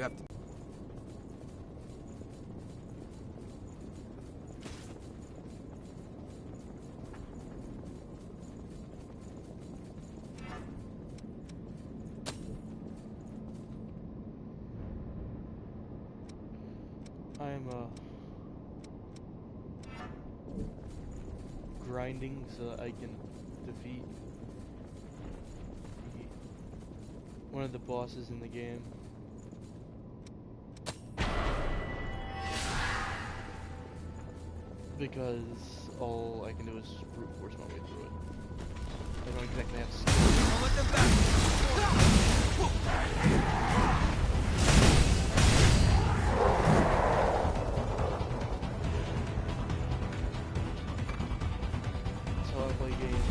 You have to... I'm grinding so that I can defeat one of the bosses in the game. Because all I can do is brute force my way through it. I don't exactly have skills. Don't let them back! So I play games.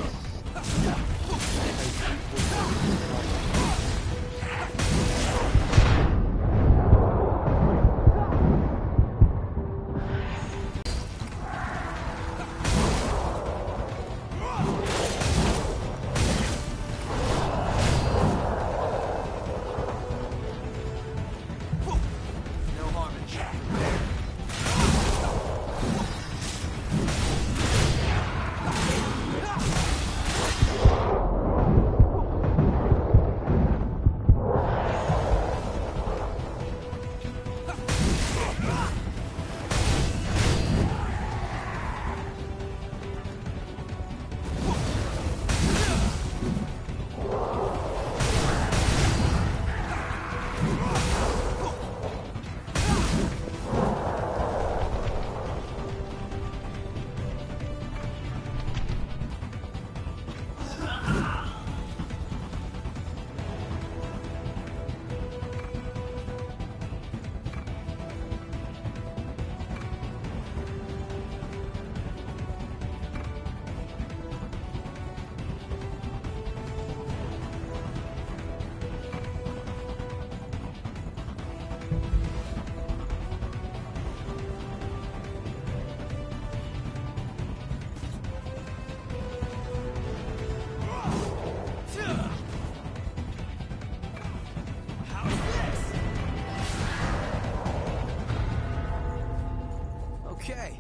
Okay,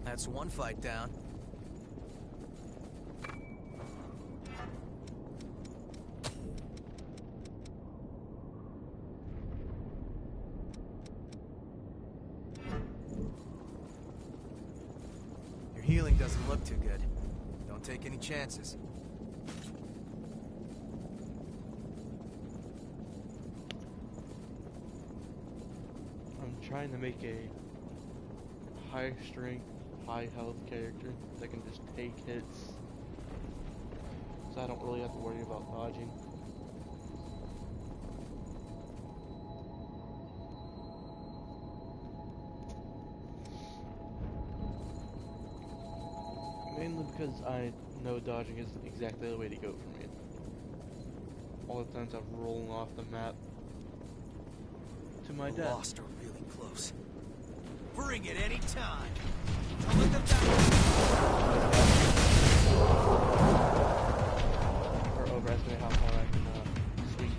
that's one fight down. Your healing doesn't look too good. Don't take any chances. I'm trying to make a high strength, high health character that can just take hits, so I don't really have to worry about dodging. Mainly because I know dodging isn't exactly the way to go for me. All the times I'm rolling off the map to my death. Lost are really close. Bring it any time. Don't let them down. Or overestimate how far I can sweep.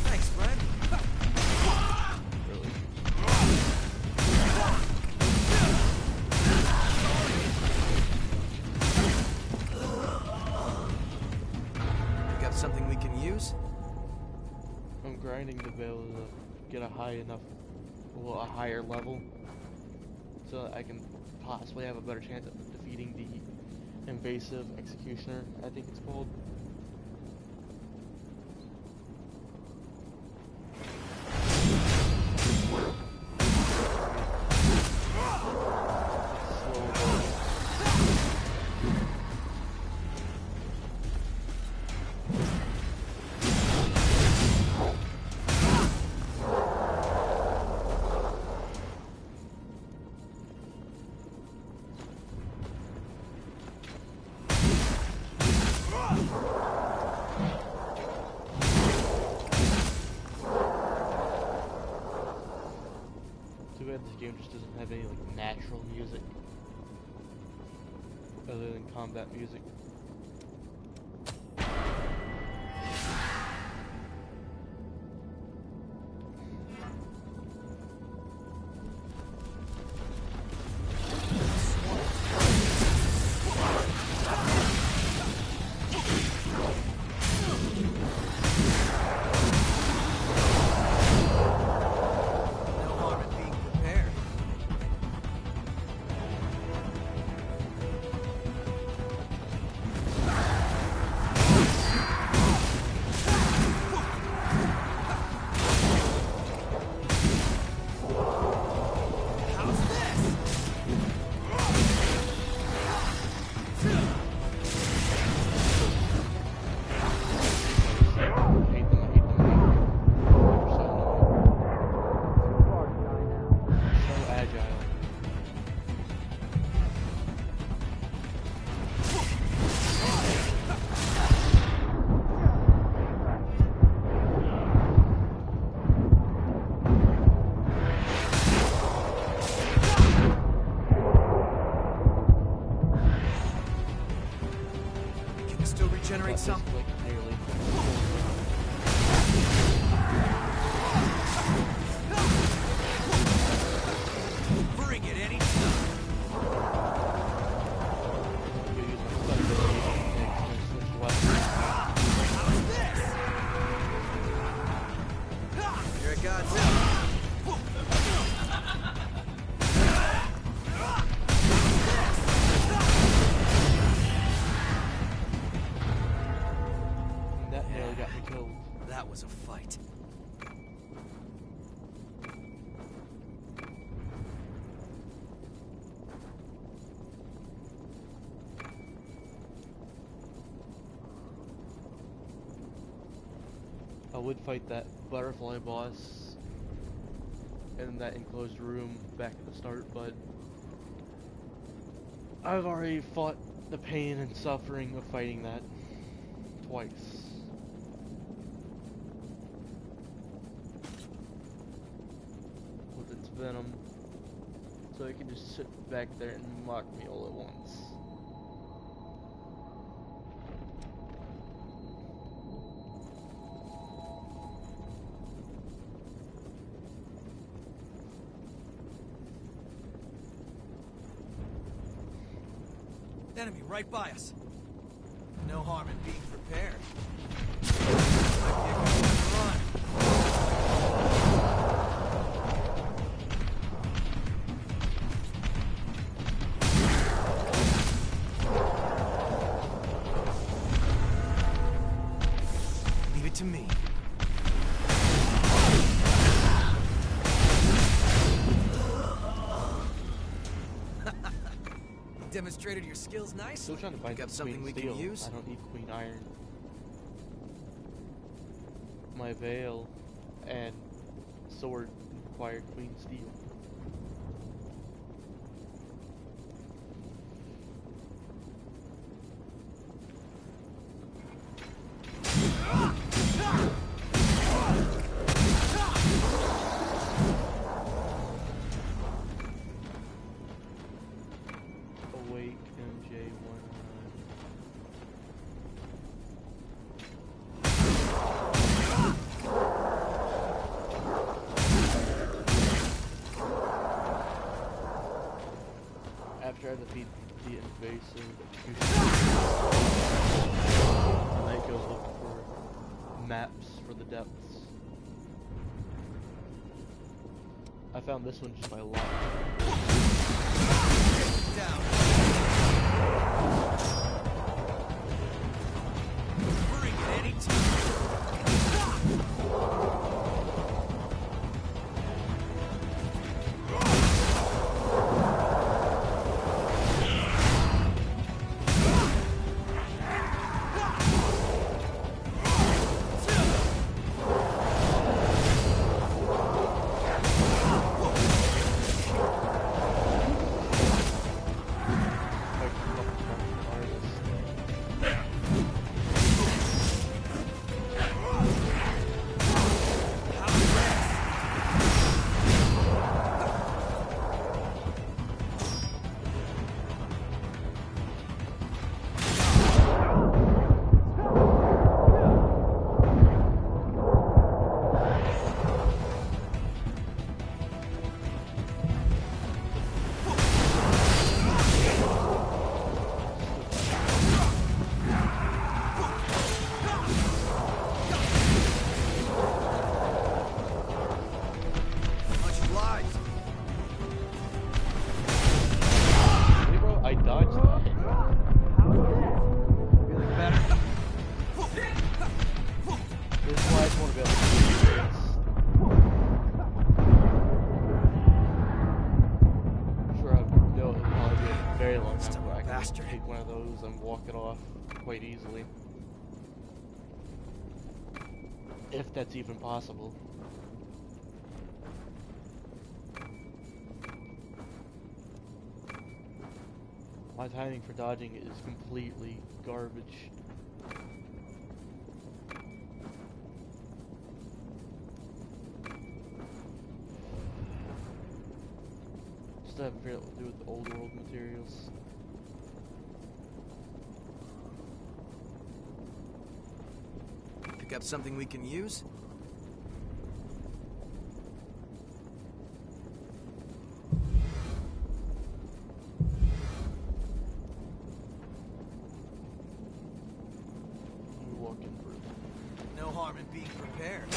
Thanks, friend. Really. You got something we can use? I'm grinding to be able to get a higher level, so that I can possibly have a better chance of defeating the invasive executioner, I think it's called. Too bad this game just doesn't have any like natural music. other than combat music. No harm in being prepared. How's this? Hate them, I hate them, I hate them. They're so agile. Can you still regenerate That was, some? like, nearly. Bring it anytime. I'm gonna use my stuff next and switch weapons. How's this? Here it goes. And that nearly got me killed. That was a fight. I would fight that butterfly boss in that enclosed room back at the start, but I've already fought the pain and suffering of fighting that twice. With its venom. So it can just sit back there and mock me all at once. Enemy right by us. No harm in being prepared. Might be a good time to run. Leave it to me. Demonstrated your skills nicely. Still trying to find Pick up some something we Queen can Steel. use. I don't need Queen Iron. My veil and sword require Queen Steel. Awake MJ19. After I defeat the invasive, and I go look for maps for the depths. I found this one just by luck. Down. Bring it anytime. those and walk it off quite easily. If that's even possible. My timing for dodging is completely garbage. Still haven't figured out what to do with the old world materials. Pick up something we can use? Walking through. No harm in being prepared.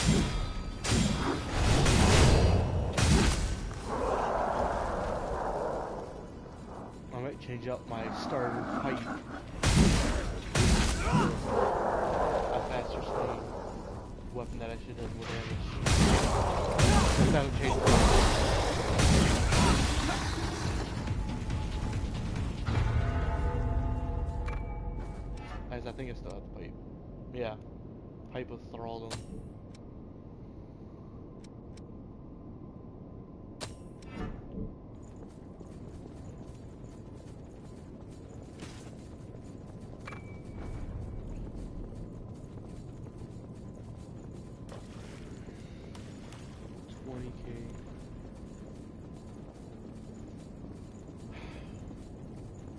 I might change out my starter pipe. A faster swing weapon that actually does more damage. That would change. I think I still have the pipe. Yeah. Pipe of thraldom.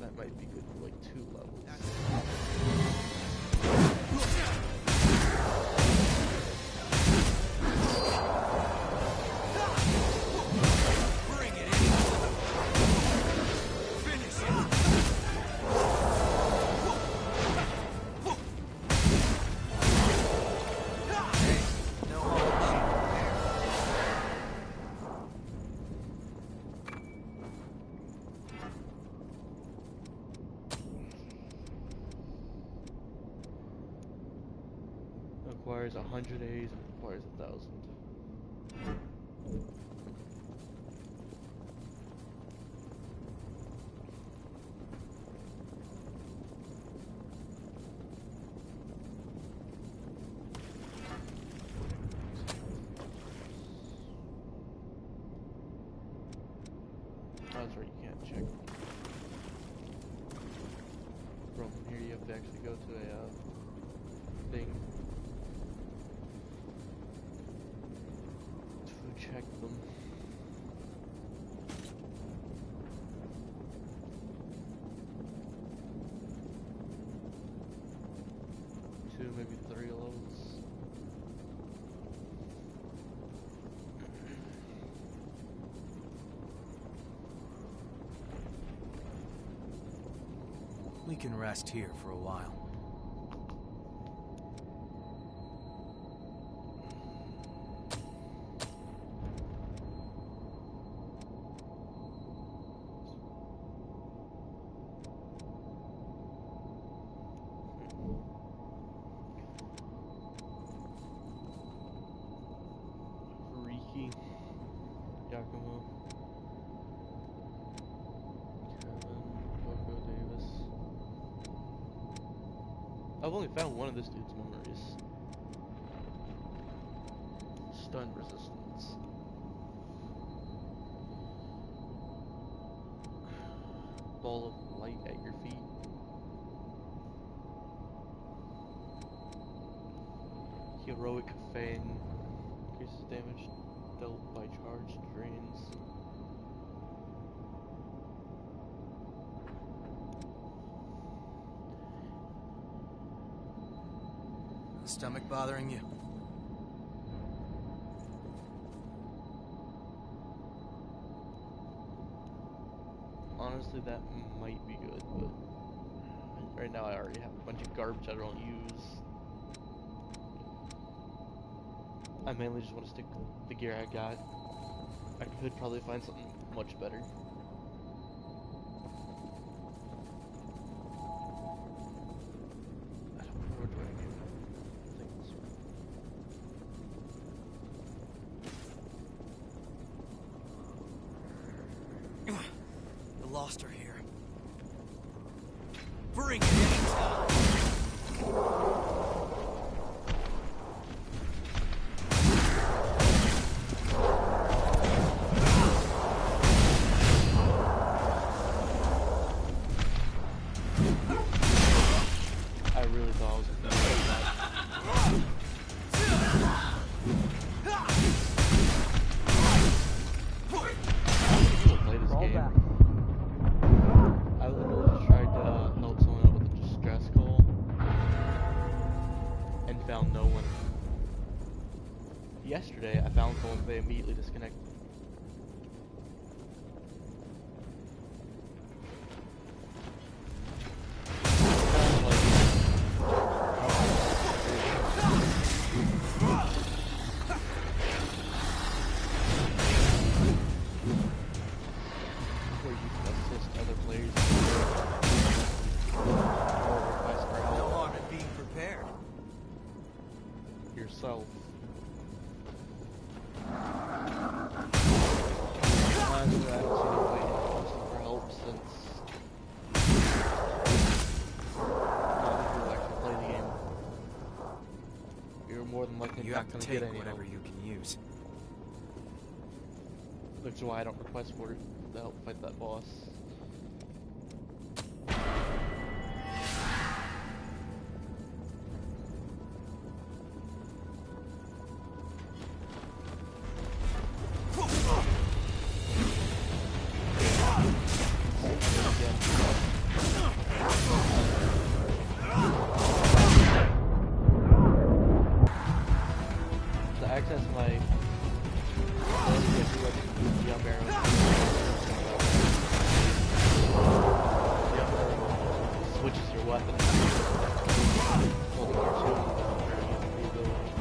That might be good for like 2 levels. Bring it in. Finish it. Hey, no harm in being Requires 100 A's and requires 1,000. That's right, you can't check. From here you have to actually go to a thing to check them. Two, maybe 3 levels. We can rest here for a while. Riki, Yakumo, Kevin, Coco Davis. I've only found one of this dude's memories. Stun resistance. Ball of light at your feet. Heroic Fang. Increases damage dealt by charged drains. Stomach bothering you? Honestly, that might be good, but right now I already have a bunch of garbage I don't use. I mainly just want to stick with the gear I got. I could probably find something much better. I don't remember which way I came. I think this way. The lost are here. For Bring it anytime. I really thought I was gonna do that. Play this game. I literally just tried to help someone out with a distress call and found no one. Yesterday, I found someone, but they immediately disconnected. Where you can assist other players or request for No help harm in being prepared. yourself. Honestly, I don't see no point in asking for help since not many people actually play the game. You're more than likely You not have to going to take get any help. whatever you can use. Which is why I don't request for it to help fight that boss. To access my jump arrows, switches your weapon. Holding your shield down where you get the ability.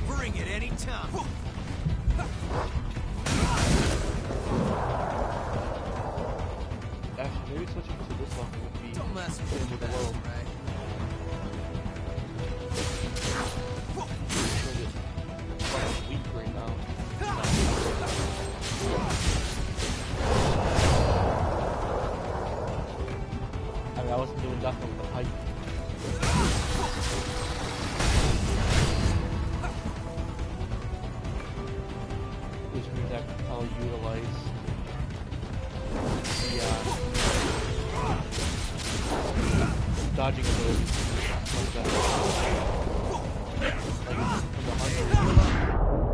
Bring it anytime. Actually, maybe switching to this weapon would be Don't mess the with end the of the best, world. right? It's weak right now. I mean, I wasn't doing nothing with the pipe. Which means I can probably utilize the dodging ability much better. Like from the hunter,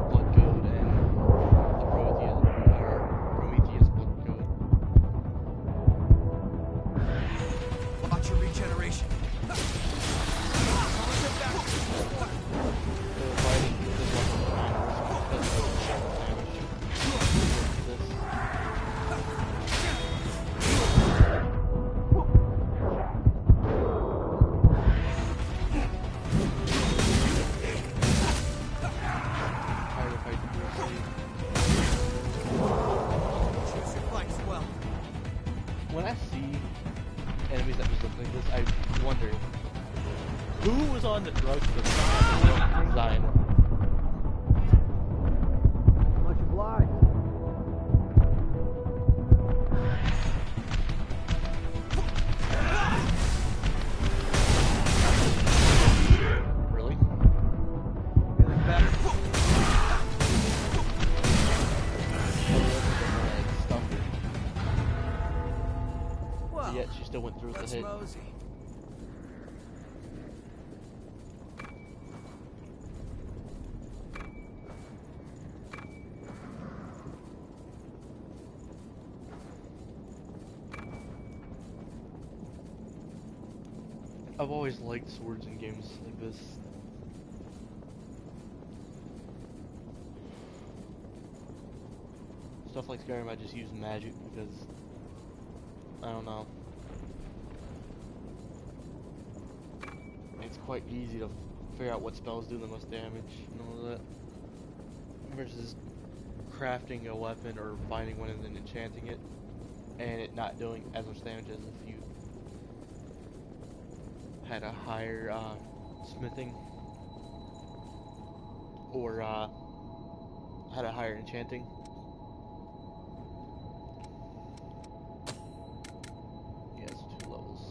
blood code, and the Prometheus blood code. Watch your regeneration. The fighting this weapon is mine versus damage. This. Tired of fighting DLC. Choose your fights well. When I see enemies that just look like this, I wonder who was on the drugs for this design. Much obliged. Really? Feeling better? Well, Yet she still went through with let's the hit. mosey. I've always liked swords in games like this. Stuff like Skyrim, I just use magic because I don't know. It's quite easy to figure out what spells do the most damage and all that. Versus crafting a weapon or finding one and then enchanting it and it not doing as much damage as if you had a higher smithing. or how to hire enchanting. Yeah, so 2 levels.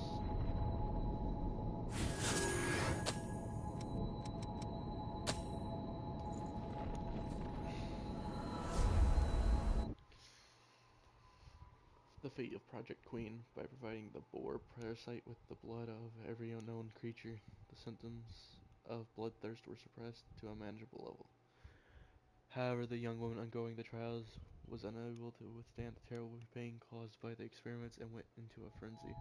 The fate of Project Queen. By providing the boar parasite with the blood of every unknown creature, the symptoms of bloodthirst were suppressed to a manageable level. However, the young woman undergoing the trials was unable to withstand the terrible pain caused by the experiments and went into a frenzy,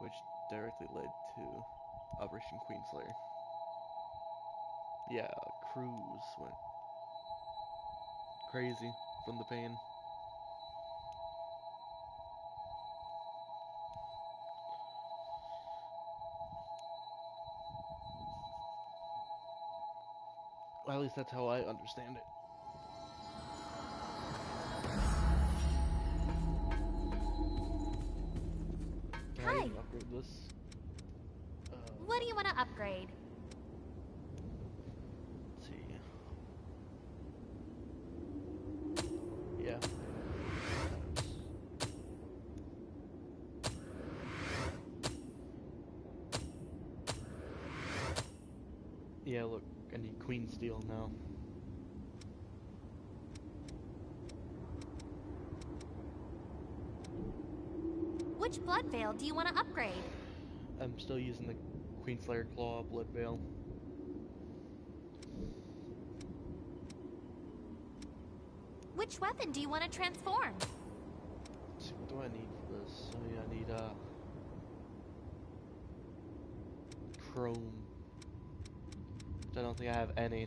which directly led to Operation Queenslayer. Yeah, Cruz went crazy from the pain. Well, at least that's how I understand it. Can I Hi. even upgrade this? What do you want to upgrade? Let's see. Yeah. Yeah, look, I need Queen Steel now. Which blood veil do you want to upgrade? I'm still using the Queenslayer Claw Blood Veil. Which weapon do you want to transform? Let's see, what do I need for this? Oh yeah, I need Chrome. Which I don't think I have any.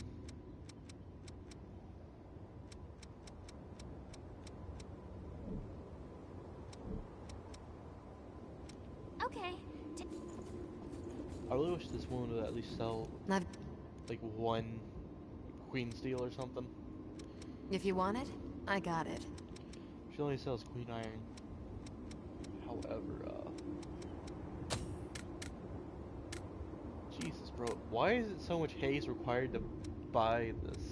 Okay. I really wish this one would at least sell I've, like 1 Queen Steel or something. if you want it, I got it. She only sells Queen Iron. However, Jesus, bro, why is it so much haze required to buy this?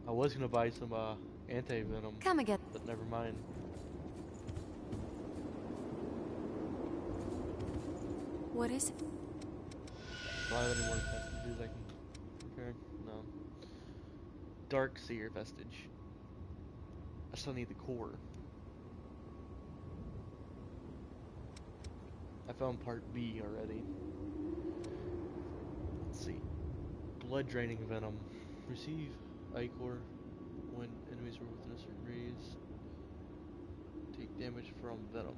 I was gonna buy some anti-venom, Come again. but never mind. What is it? Do I have any more vestiges I can prepare? No. Dark Seer vestige. I still need the core. I found part B already. Let's see. Blood draining venom. Receive Ichor when enemies are within a certain radius. Take damage from venom.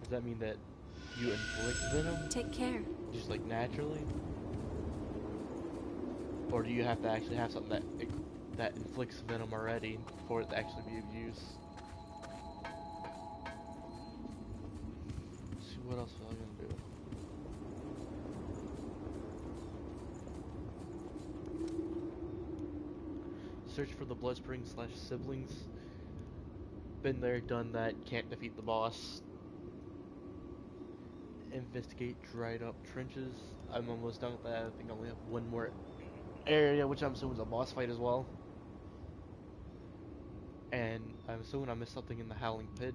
Does that mean that you inflict venom Take care. just like naturally? Or do you have to actually have something that inflicts venom already for it to actually be of use? Let's see, what else was I gonna do? Search for the Bloodspring / siblings. Been there, done that, can't defeat the boss. Investigate dried up trenches. I'm almost done with that. I think I only have 1 more area, which I'm assuming is a boss fight as well. And I'm assuming I missed something in the Howling Pit.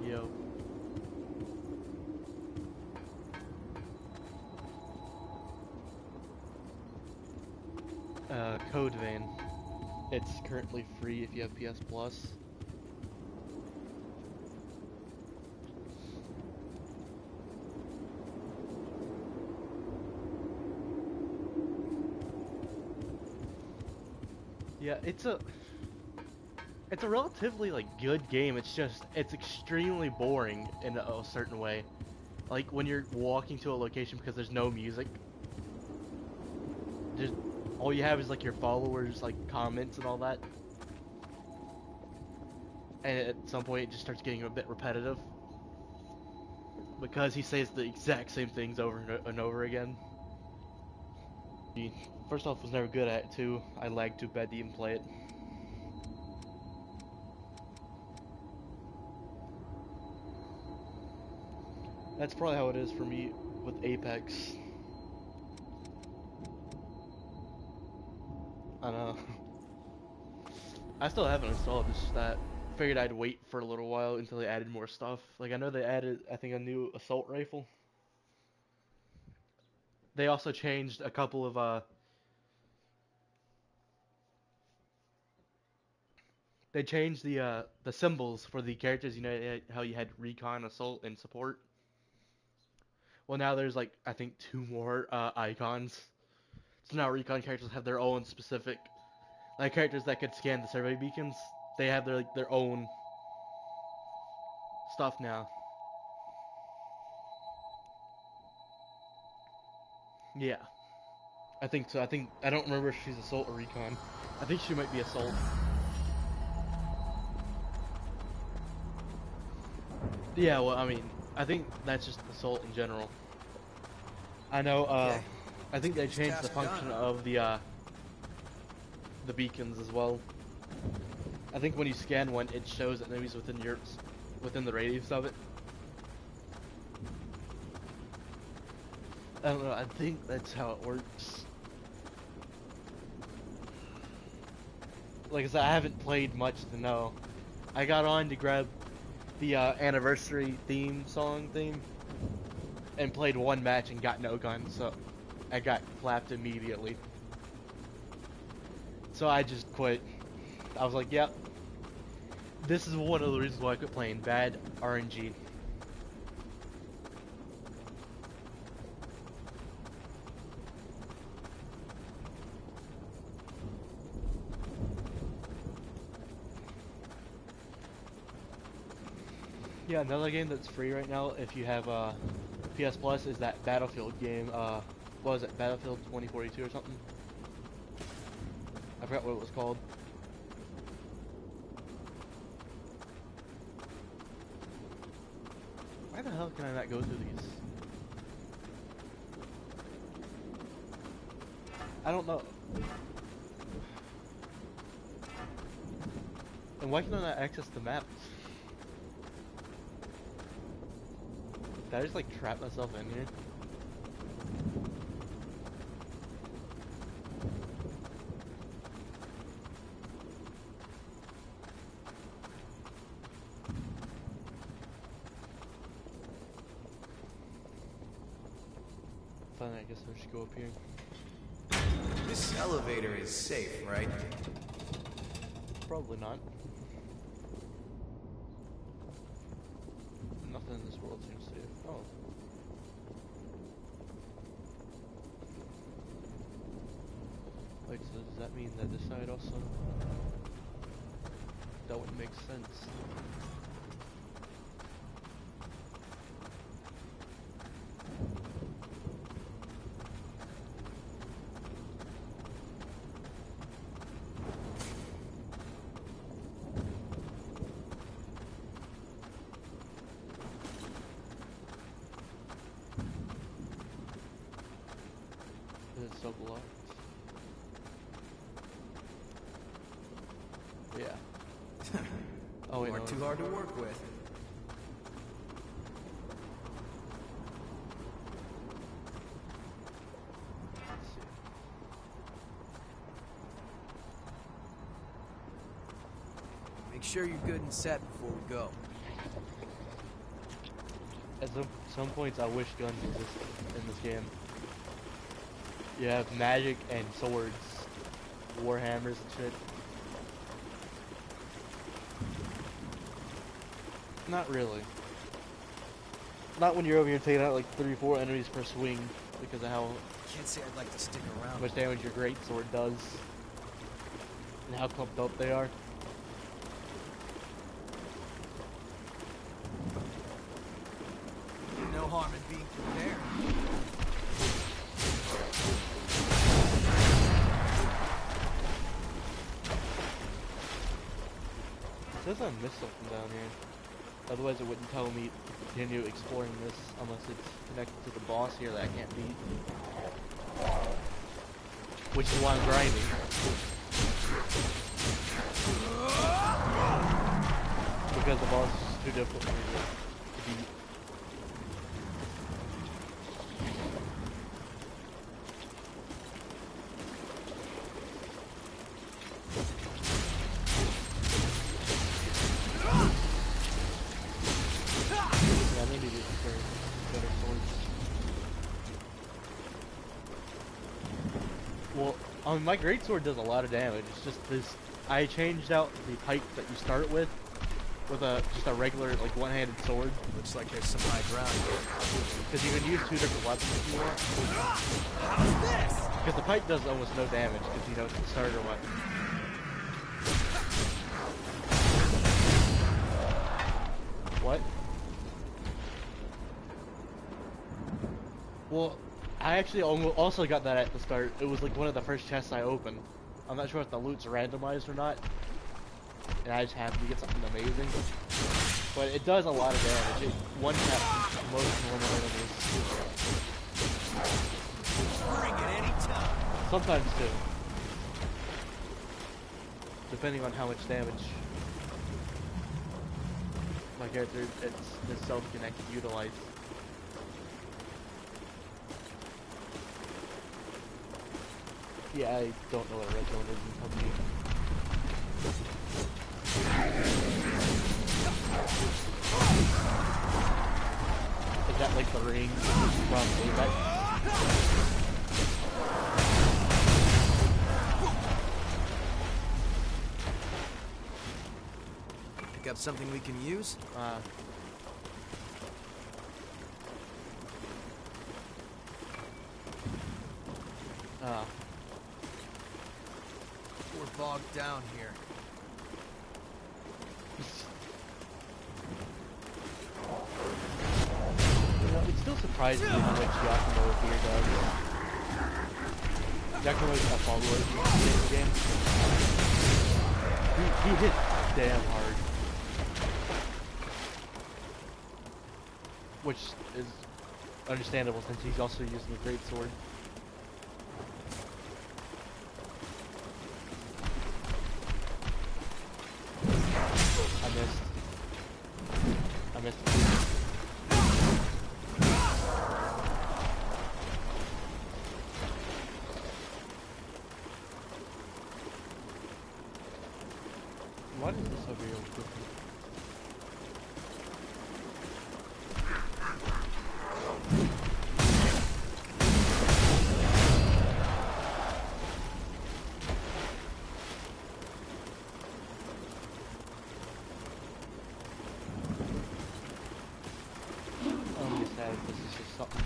Yo. Code Vein. It's currently free if you have PS Plus. Yeah, it's a relatively like good game. It's extremely boring in a certain way. Like when you're walking to a location because there's no music. Just all you have is like your followers, like comments and all that. And at some point it just starts getting a bit repetitive. Because he says the exact same things over and over again. First off, was never good at it too. I lagged too bad to even play it. That's probably how it is for me with Apex. I know. I still haven't installed this. That figured I'd wait for a little while until they added more stuff. Like I know they added, I think, a new assault rifle. They also changed a couple of they changed the symbols for the characters. You know how you had recon, assault, and support. Well, now there's like I think 2 more icons. So now recon characters have their own specific, like characters that could scan the survey beacons. They have their like their own stuff now. Yeah, I think so. I don't remember if she's assault or recon. I think she might be assault. Yeah, well, I mean, I think that's just assault in general. I know. Okay. I think they changed the Task function done. of the beacons as well. I think when you scan one, it shows enemies within the radius of it. I don't know. I think that's how it works. Like I said, I haven't played much to know. I got on to grab the anniversary theme, and played 1 match and got no gun, so I got clapped immediately. So I just quit. I was like, yep. This is one of the reasons why I quit playing. Bad RNG. Yeah, another game that's free right now if you have PS Plus is that Battlefield game. What was it? Battlefield 2042 or something? I forgot what it was called. Why the hell can I not go through these? I don't know. And why can I not access the map? Did I just like trap myself in here? Fine, I guess I should go up here. This elevator is safe, right? Probably not. Nothing in this world seems safe. Oh. Wait, so does that mean that this side also? That wouldn't make sense. It's so blocked. Yeah. Oh wait, You no. aren't too hard to work with. Let's see. Make sure you're good and set before we go. At some points, I wish guns existed in this game. You have magic and swords, warhammers and shit. Not really. Not when you're over here taking out like 3-4 enemies per swing because of how Can't say I'd like to stick around. much damage your great sword does and how clumped up they are. No harm in being prepared. says I missed something down here. Otherwise it wouldn't tell me to continue exploring this unless it's connected to the boss here that I can't beat. Which is why I'm grinding. Because the boss is too difficult for me to beat. Yeah, maybe it's better swords. Well, my greatsword does a lot of damage. It's just this. I changed out the pike that you start with just a regular, like, one-handed sword. Looks like there's some high ground here. Because you can use two different weapons if you want. How's this? Because the pike does almost no damage, because, you know, it's the starter weapon. What? Well, I actually also got that at the start. It was like one of the first chests I opened. I'm not sure if the loot's randomized or not. And I just happened to get something amazing. But it does a lot of damage. It one-taps most normal enemies. Bring it any time. Sometimes two. Depending on how much damage my character itself can actually utilize. Yeah, I don't know what a red zone is in company. Is that like the ring from Apex? Pick up something we can use? We're bogged down here. You know, it still surprises me how much Yakumo here does. Yakumo is a follower in the game. He hits damn hard. Which is understandable since he's also using a great sword. I missed. What is this over here? This is just something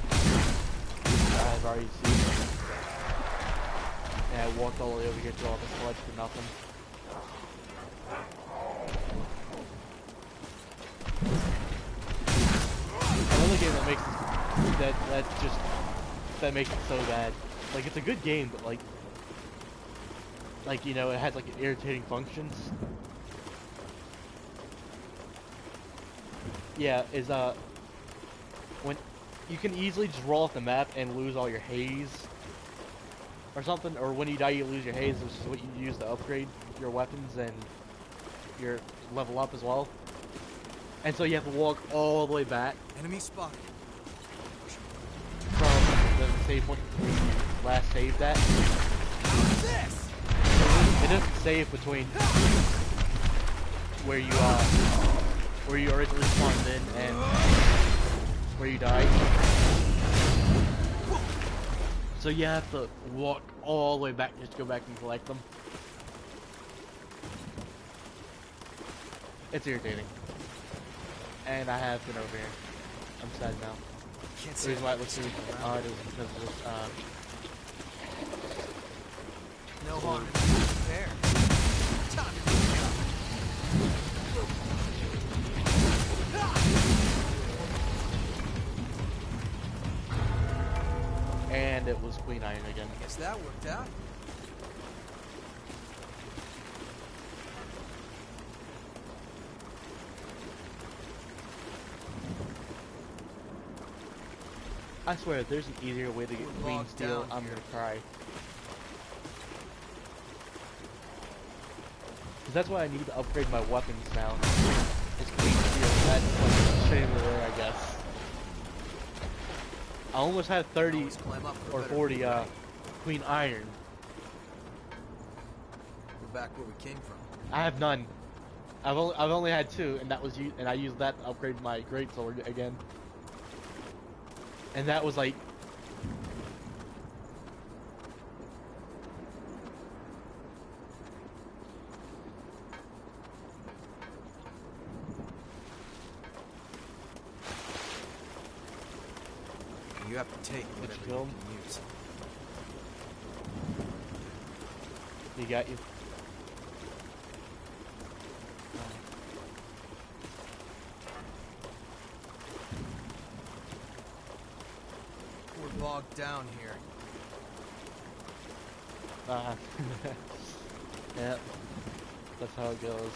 that I've already seen. And I walked all the way over here through all this sludge for nothing. Another game that makes that makes it so bad. Like, it's a good game, but like you know, it has like irritating functions. Yeah, is when you can easily just roll off the map and lose all your haze or something, or when you die you lose your haze, which is what you use to upgrade your weapons and your level up as well. And so you have to walk all the way back Enemy spotted. from the save point where you last saved at. How's this? It doesn't save between where you originally spawned in and where you died. So you have to walk all the way back just to go back and collect them. It's irritating. And I have been over here. I'm sad now. Can't The see reason why it looks really odd is because of this, no harm in being prepared. Time to pick up. and it was Queen Iron again. Guess that worked out. I swear, if there's an easier way to get We're clean bogged steel, down I'm here. gonna cry. Cause that's why I need to upgrade my weapons now. It's clean steel. That's like shame of the way, I guess. I almost had 30 Always climb up for a or better 40 view, right? clean iron. We're back where we came from. I have none. I've only had 2, and that was and I used that to upgrade my greatsword again. And that was like You have to take whatever you killed? can use. you got you. We're bogged down here. Yeah, that's how it goes.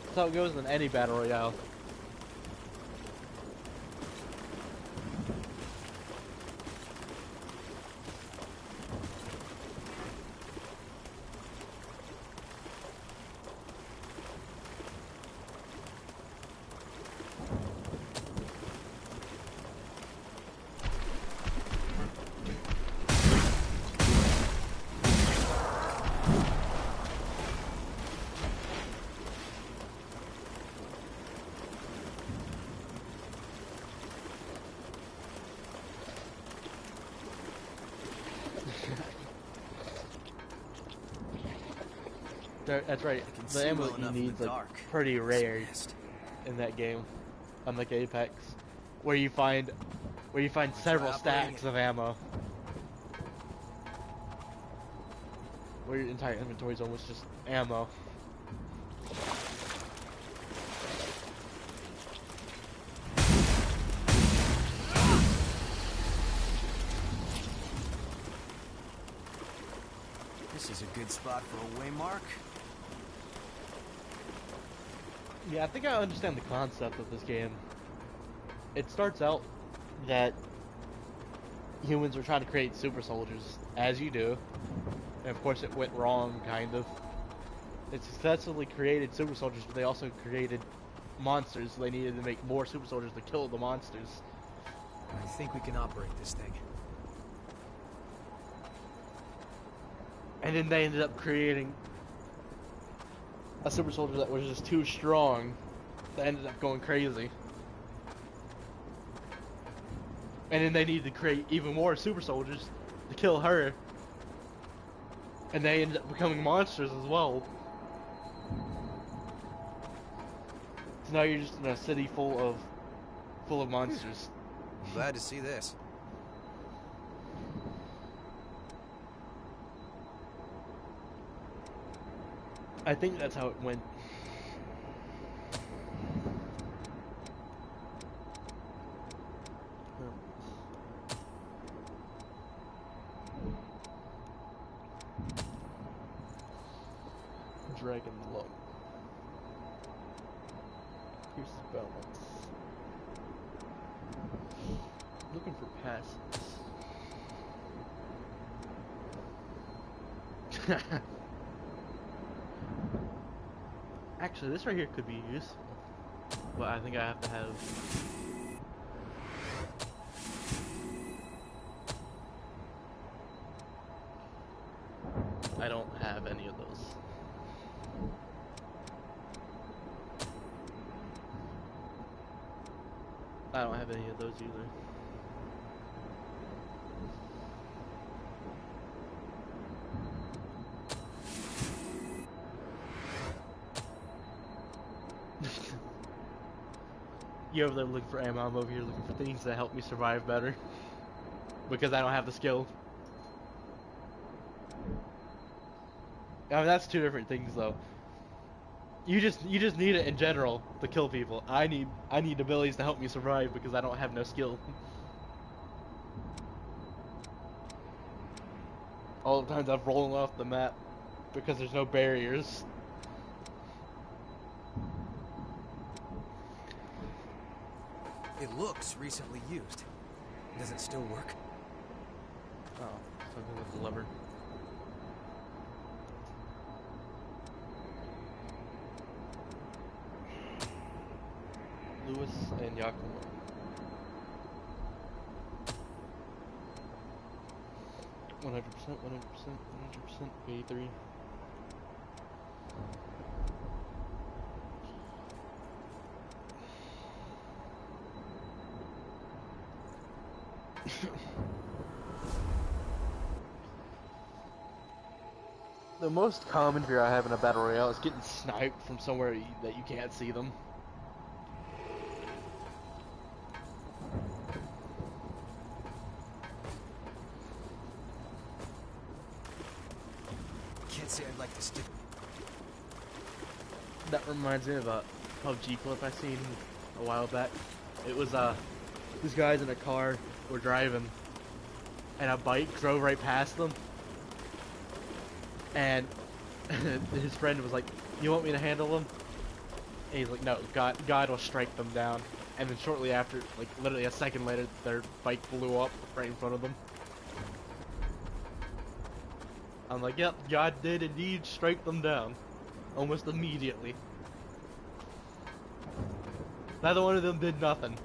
That's how it goes in any battle royale. That's right. I can The see ammo well that you enough in need is the like dark. pretty rare Mist. in that game, unlike Apex, where you find several operating stacks it. of ammo, where your entire inventory is almost just ammo. This is a good spot for a waymark. Yeah, I think I understand the concept of this game. It starts out that humans were trying to create super soldiers, as you do. And of course it went wrong, kind of. It successfully created super soldiers, but they also created monsters, so they needed to make more super soldiers to kill the monsters. I think we can operate this thing. And then they ended up creating a super soldier that was just too strong, that ended up going crazy. And then they needed to create even more super soldiers to kill her. And they ended up becoming monsters as well. So now you're just in a city full of monsters. I'm glad to see this. I think that's how it went. Dragon Look. Here's the balance. Looking for passes. Actually, this right here could be used, but I think I have to have. I don't have any of those. I don't have any of those either. You over there looking for ammo, I'm over here looking for things that help me survive better. Because I don't have the skill. I mean, that's two different things though. You just need it in general to kill people. I need abilities to help me survive because I don't have no skill. All the times I've rolled off the map because there's no barriers. It looks recently used. Does it still work? Oh, something with the lever. Lewis and Yakima. $100%, 100%, 100%, 83. The most common fear I have in a battle royale is getting sniped from somewhere that you can't see them. Can't say I'd like to stick. That reminds me of a PUBG clip I seen a while back. It was these guys in a car were driving, and a bike drove right past them. And his friend was like, "You want me to handle them?" And he's like, "No, God will strike them down." And then shortly after, like literally a second later, their bike blew up right in front of them. I'm like, "Yep, God did indeed strike them down, almost immediately." Neither one of them did nothing.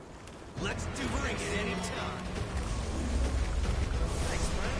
Let's do bring it anytime. Thanks, friend.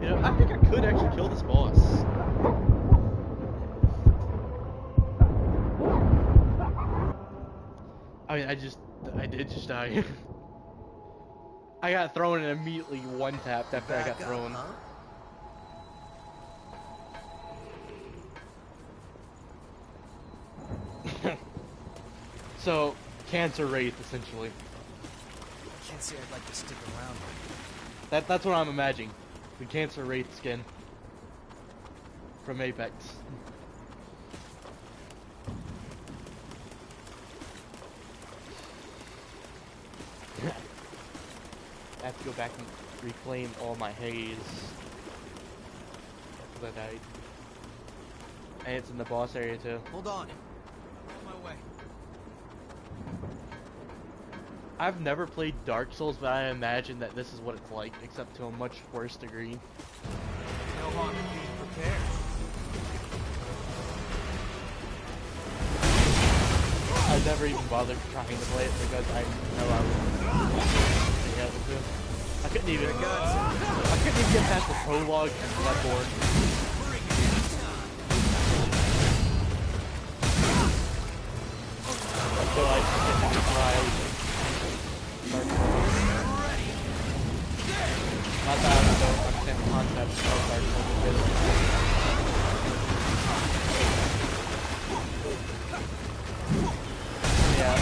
Get I think I could actually kill this boss. I mean, I did just die. I got thrown and immediately one-tapped after I got Back up, thrown. huh? So, Cancer Wraith, essentially. Can't say I'd like to stick around. That's what I'm imagining. The Cancer Wraith skin from Apex. I have to go back and reclaim all my haze after I died. And it's in the boss area too. Hold on. On my way. I've never played Dark Souls, but I imagine that this is what it's like, except to a much worse degree. No harm in being prepared. I've never even bothered trying to play it because I know I wouldn't be able to. I couldn't even get past the prologue and Bloodborne. Bring it anytime. So I didn't try. Not that I don't understand the concept of Dark Souls because yeah.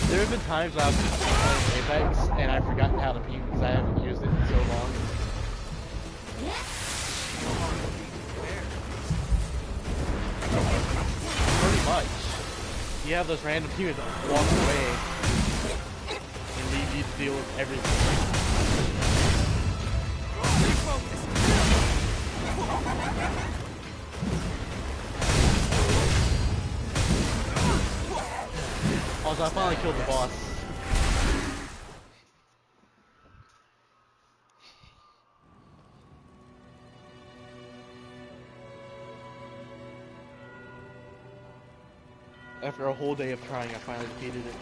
There have been times when I've been playing Apex and I've forgotten how to beat because I haven't used it in so long. Pretty much. You have those random teammates that walk away and leave you to deal with everything. Also, I finally killed the boss. After a whole day of trying, I finally defeated it.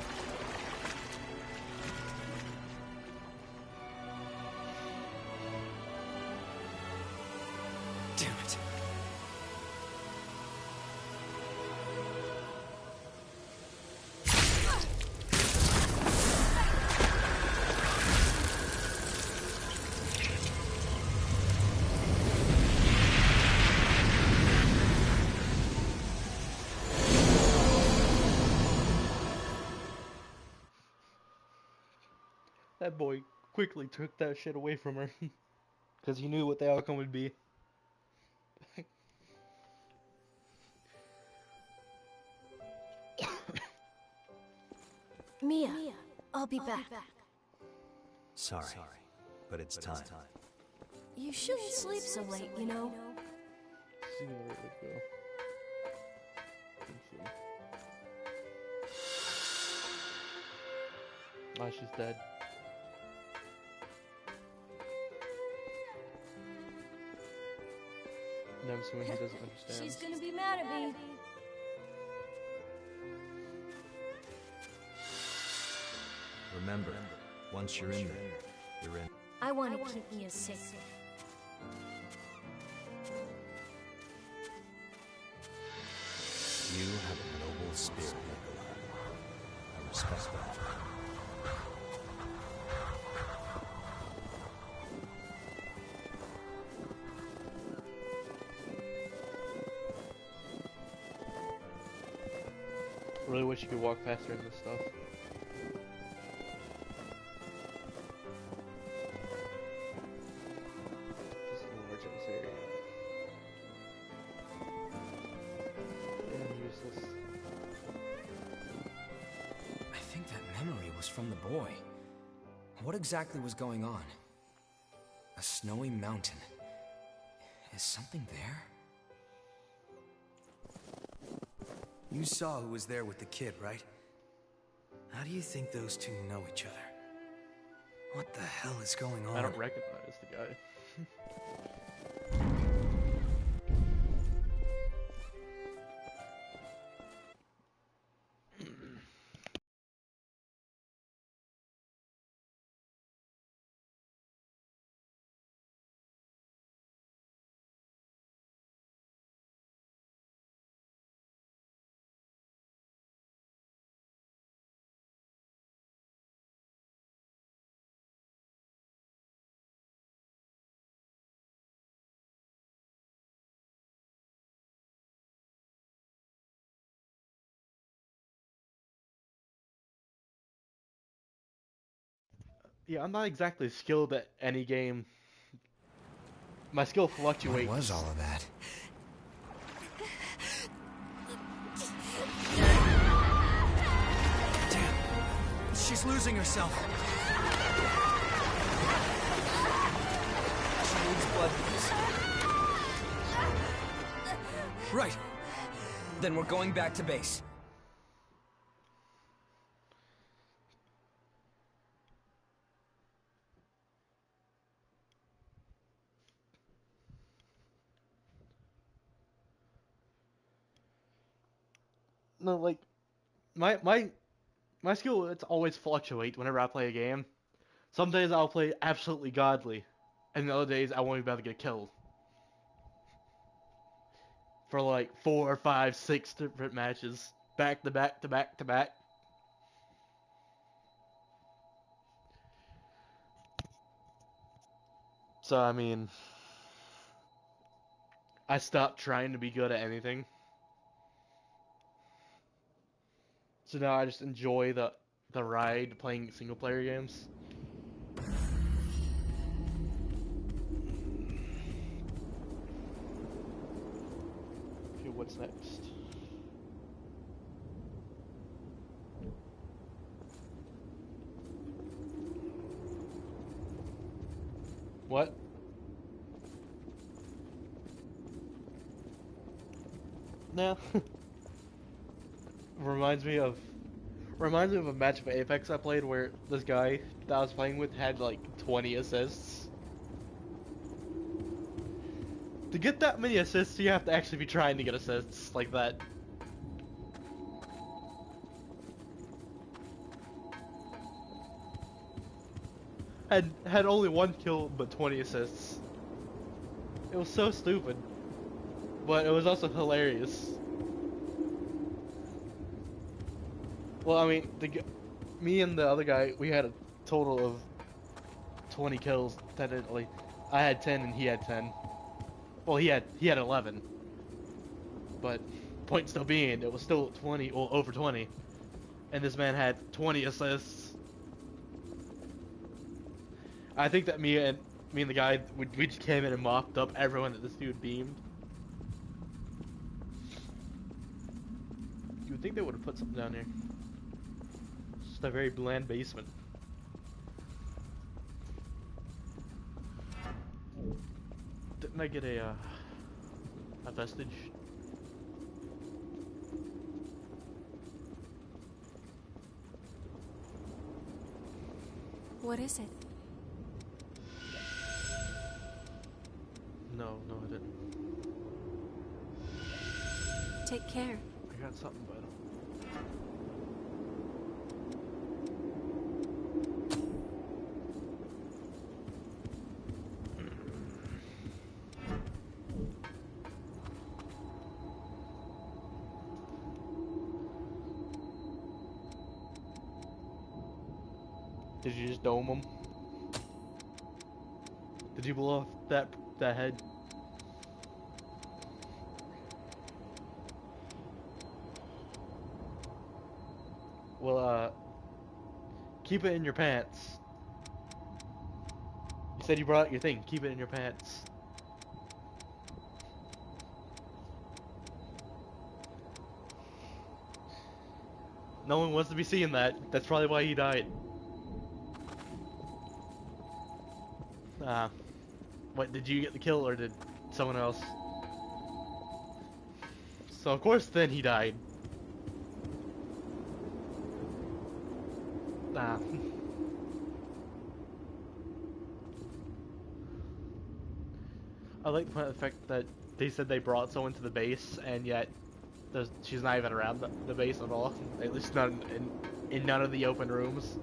Damn it. That boy quickly took that shit away from her. Because he knew what the outcome would be. Mia, I'll be back. Sorry, but it's time. You shouldn't sleep so late, you know. See where it would go. Let's see. Oh, she's dead. And I'm assuming he doesn't understand. She's gonna be mad at me. Remember, once you're in there, you're in. I want to keep Mia safe. You have a noble spirit, Nikolai. I respect that. Really wish you could walk faster in this stuff. Just large in this area. Damn, useless. I think that memory was from the boy. What exactly was going on? A snowy mountain. Is something there? You saw who was there with the kid, right? How do you think those two know each other? What the hell is going on? I don't recognize the guy. Yeah, I'm not exactly skilled at any game. My skill fluctuates. What was all of that? Damn! She's losing herself. She needs blood for this. Right. Then we're going back to base. No, like my skill, it's always fluctuate whenever I play a game. Some days I'll play absolutely godly, and the other days I won't be able to get killed. For like 4, 5, 6 different matches, back to back to back to back. So I mean, I stopped trying to be good at anything. So now I just enjoy the ride playing single player games. Okay, what's next? What? Nah. Reminds me of a match of Apex I played where this guy that I was playing with had like 20 assists. To get that many assists, you have to actually be trying to get assists like that. Had only 1 kill but 20 assists. It was so stupid. but it was also hilarious. Well, I mean, me and the other guy, we had a total of 20 kills technically. I had 10 and he had 10. Well, he had 11. But point still being, it was still 20 or over 20. And this man had 20 assists. I think that me and the guy, we just came in and mopped up everyone that this dude beamed. You would think they would have put something down here. It's just a very bland basement. Didn't I get a vestige? What is it? No, I didn't. Take care. I got something, but I don't. Did you just dome him? Did you blow off that head? Well, keep it in your pants. You said you brought your thing. Keep it in your pants. No one wants to be seeing that. That's probably why he died. What, did you get the kill or did someone else? So of course then he died. I like the fact that they said they brought someone to the base and yet she's not even around the base at all. At least not in none of the open rooms.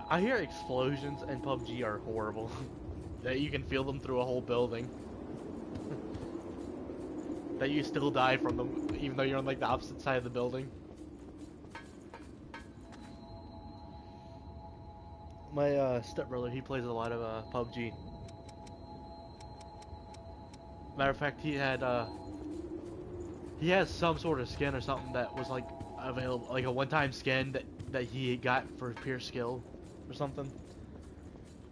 I hear explosions in PUBG are horrible. That you can feel them through a whole building. That you still die from them, even though you're on like the opposite side of the building. My stepbrother, he plays a lot of PUBG. Matter of fact, he has some sort of skin or something that was like available, like a one-time skin that he got for pure skill or something.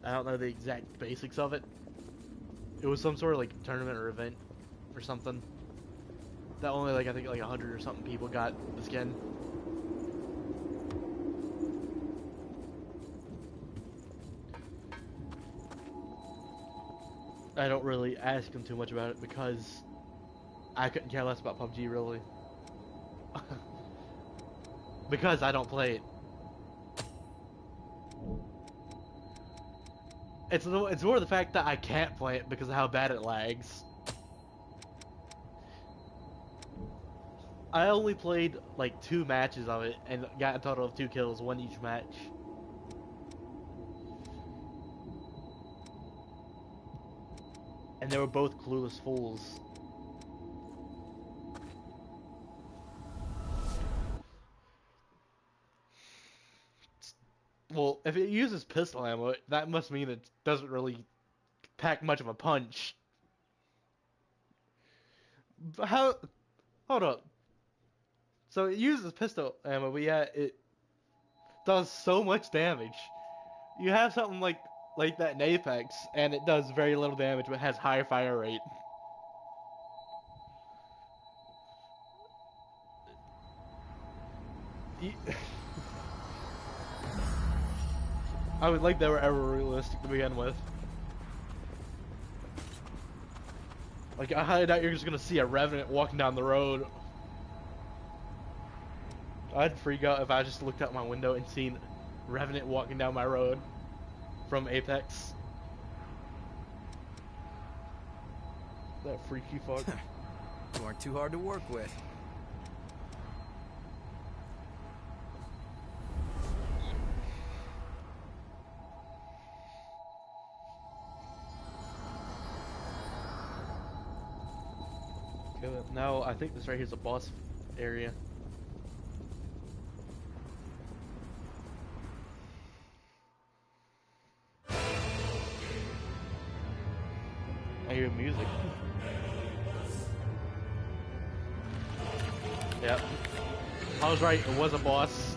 I don't know the exact basics of it. It was some sort of like tournament or event or something. That only like I think like 100 or something people got the skin. I don't really ask him too much about it because I couldn't care less about PUBG really. Because I don't play it. It's more the fact that I can't play it because of how bad it lags. I only played like 2 matches of it and got a total of 2 kills, 1 each match. And they were both clueless fools. Well, if it uses pistol ammo, that must mean it doesn't really pack much of a punch. How? Hold up. So it uses pistol ammo, but yeah, it does so much damage. You have something like that in Apex, and it does very little damage, but has higher fire rate. I would like they were ever realistic to begin with. Like, I highly doubt you're just gonna see a Revenant walking down the road. I'd freak out if I just looked out my window and seen Revenant walking down my road from Apex. That freaky fuck. You weren't too hard to work with. Okay, now I think this right here is a boss area. I hear music. Yep. I was right, it was a boss.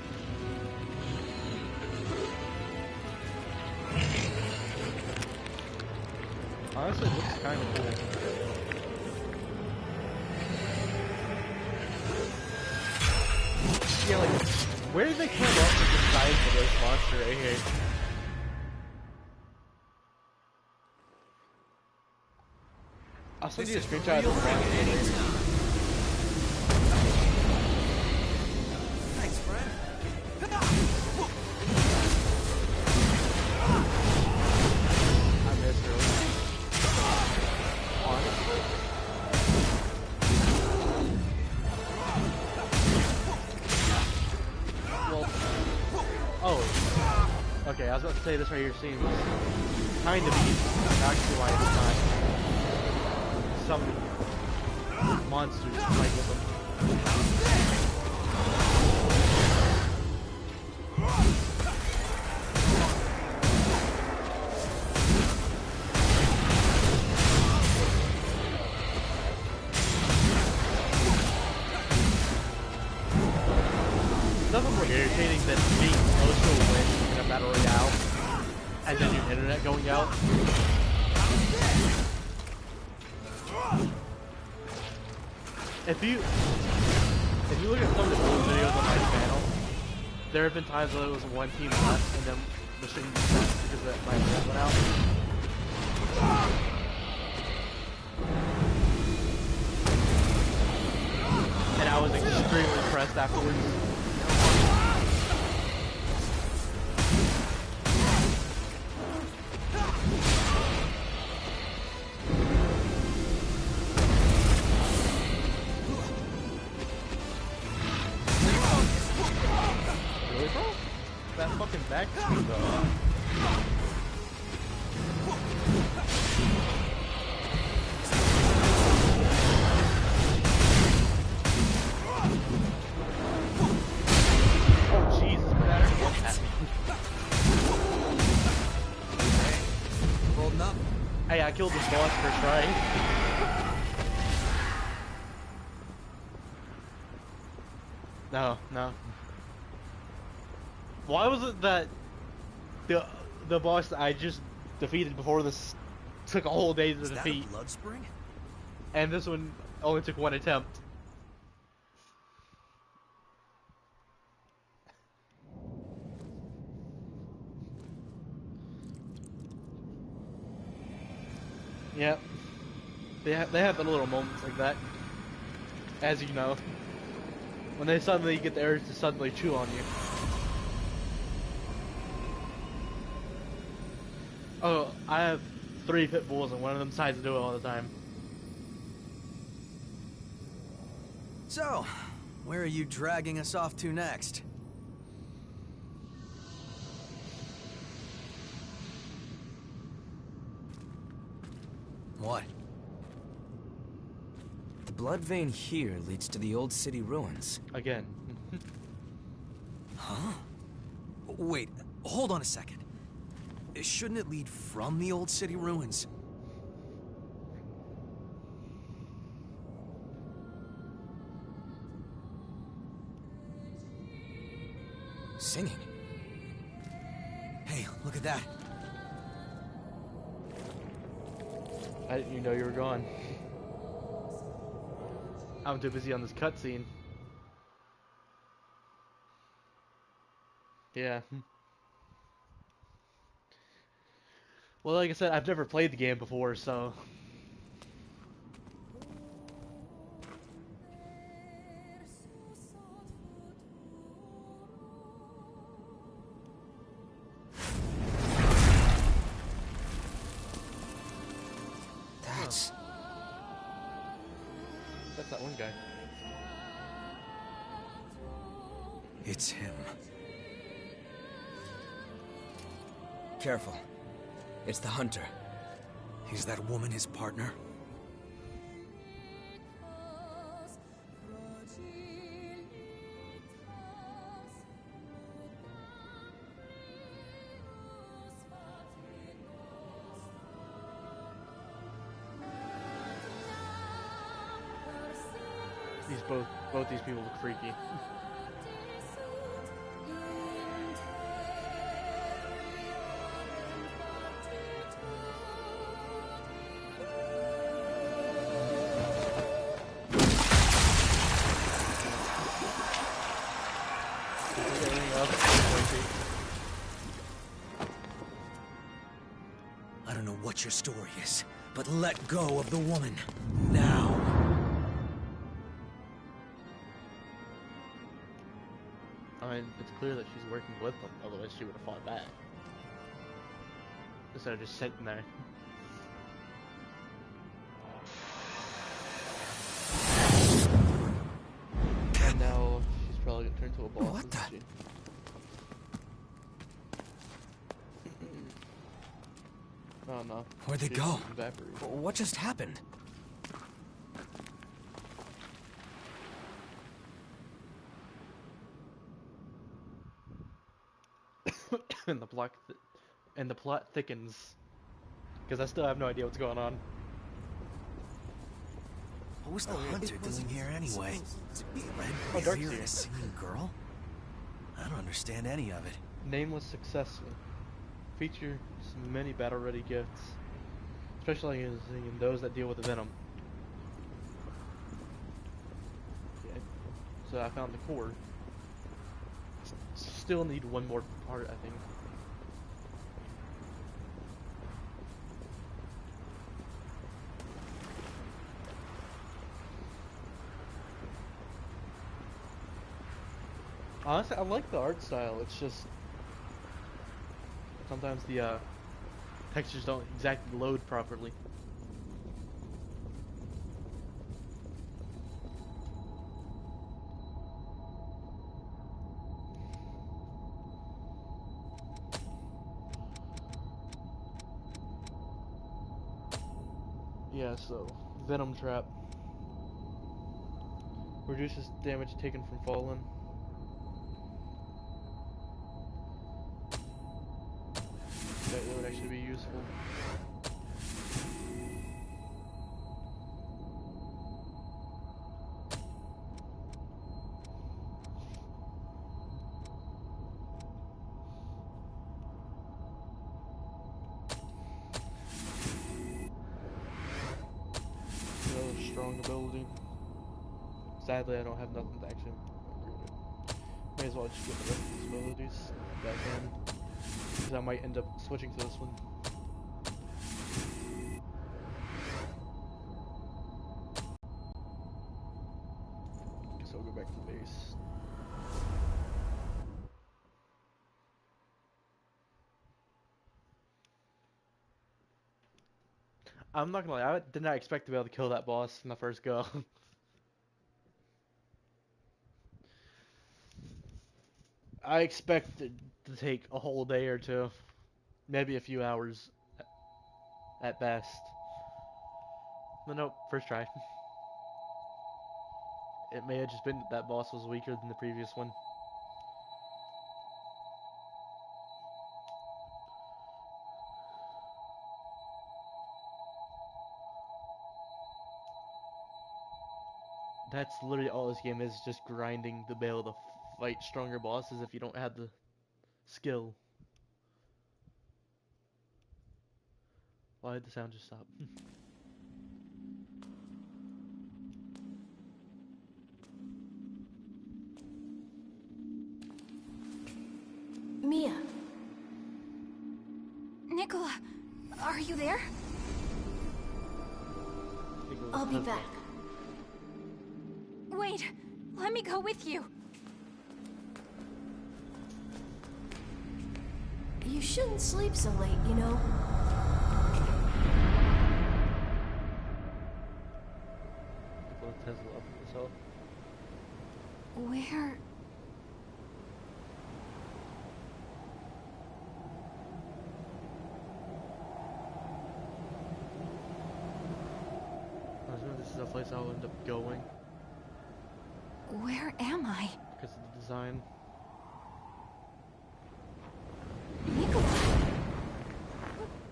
Honestly, it looks kind of cool. Yeah, like, where did they come up with the size of this monster right here? I'll send you a screenshot of the monster. Thanks, friend. I missed her. Well, oh, okay. I was about to say this right here seems kind of easy. Actually, why it's not. Some monsters fight with them. Nothing more irritating than being close to a win in a battle royale and then your internet going out. If you look at some of the old videos on my channel, there have been times where there was one team left and then the stream stopped because my internet went out. And I was extremely pressed afterwards. Really, bro? That fucking back speed, though. Oh, Jesus, better get that. Holding up. Hey, I killed this boss first try. No. Why was it that the boss that I just defeated before this took a whole day to Is that defeat, a blood spring? and this one only took one attempt? Yep. They have the little moments like that, as you know, when they suddenly get the urge to suddenly chew on you. Oh, I have 3 pit bulls and one of them decides to do it all the time. So, where are you dragging us off to next? What? The blood vein here leads to the old city ruins. Again. Huh? Wait, hold on a second. Shouldn't it lead from the old city ruins? Singing. Hey, look at that. I didn't even know you were gone. I'm too busy on this cutscene. Yeah. Well, like I said, I've never played the game before, so... That's... That's that one guy. It's him. Careful. It's the hunter. Is that woman his partner? Both these people look freaky. I don't know what your story is, but let go of the woman. Now. I mean, it's clear that she's working with them, otherwise she would have fought back. Instead of just sitting there. And now she's probably gonna turn to a boss. What the? Isn't she? Oh no. Where'd they She go? evaporated. What just happened? and the plot thickens. Because I still have no idea what's going on. What was the hunter doing here anyway? Oh, Red Darkseer. beard and a singing girl? I don't understand any of it. Nameless successful. Feature many battle-ready gifts, especially in those that deal with the venom. Okay. So I found the core. Still need one more part, I think. Honestly, I like the art style. It's just sometimes the textures don't exactly load properly. Yeah, so Venom Trap reduces damage taken from fallen. That would actually be useful. Another strong ability. Sadly, I don't have nothing to actually upgrade it. May as well just get the rest of these abilities if I can. Because I might end up switching to this one. Guess I'll go back to base. I'm not gonna lie, I did not expect to be able to kill that boss in the first go. I expected to take a whole day or two, maybe a few hours at best. But nope, first try. It may have just been that that boss was weaker than the previous one. That's literally all this game is, just grinding to be able to fight stronger bosses if you don't have the skill. Why did the sound just stop? Mia, Nicola, are you there? I'll be back. Wait, let me go with you. You shouldn't sleep so late, you know. has left, so. Where? I was this is a place I'll end up going Where am I? because of the design. Nikolai!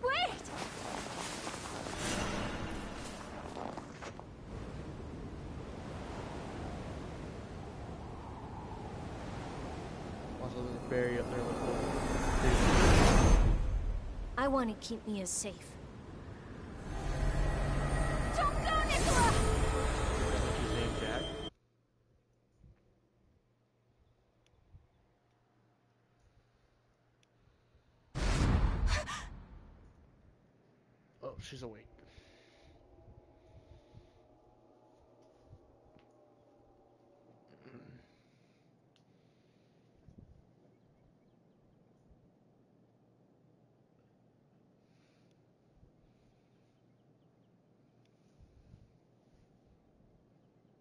Wait! Also, there's a berry up there with I want to keep Mia safe. Don't go, Nikolai! his name Jack. Oh, she's awake.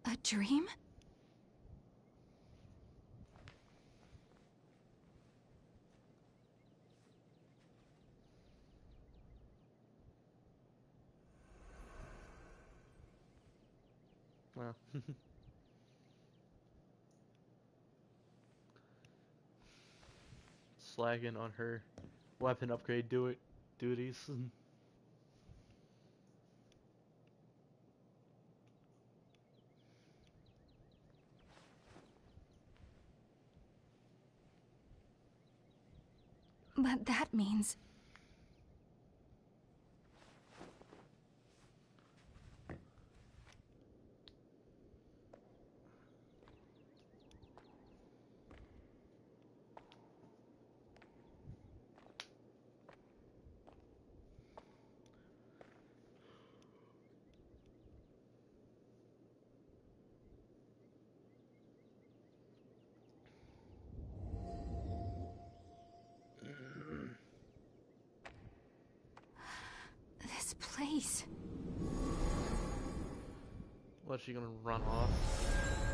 A dream? Wow. Slacking on her weapon upgrade duties. But that means... This place... What's she gonna run off?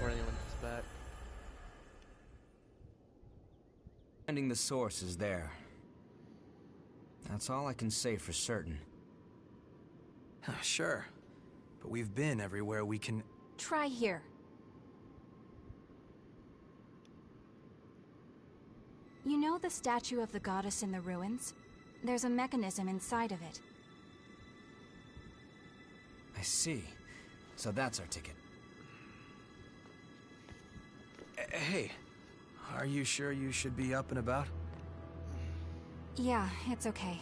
Or anyone gets back? Finding the source is there. That's all I can say for certain. Sure. But we've been everywhere we can... Try here. You know the statue of the goddess in the ruins? There's a mechanism inside of it. I see. So that's our ticket. Hey, are you sure you should be up and about? Yeah, it's okay.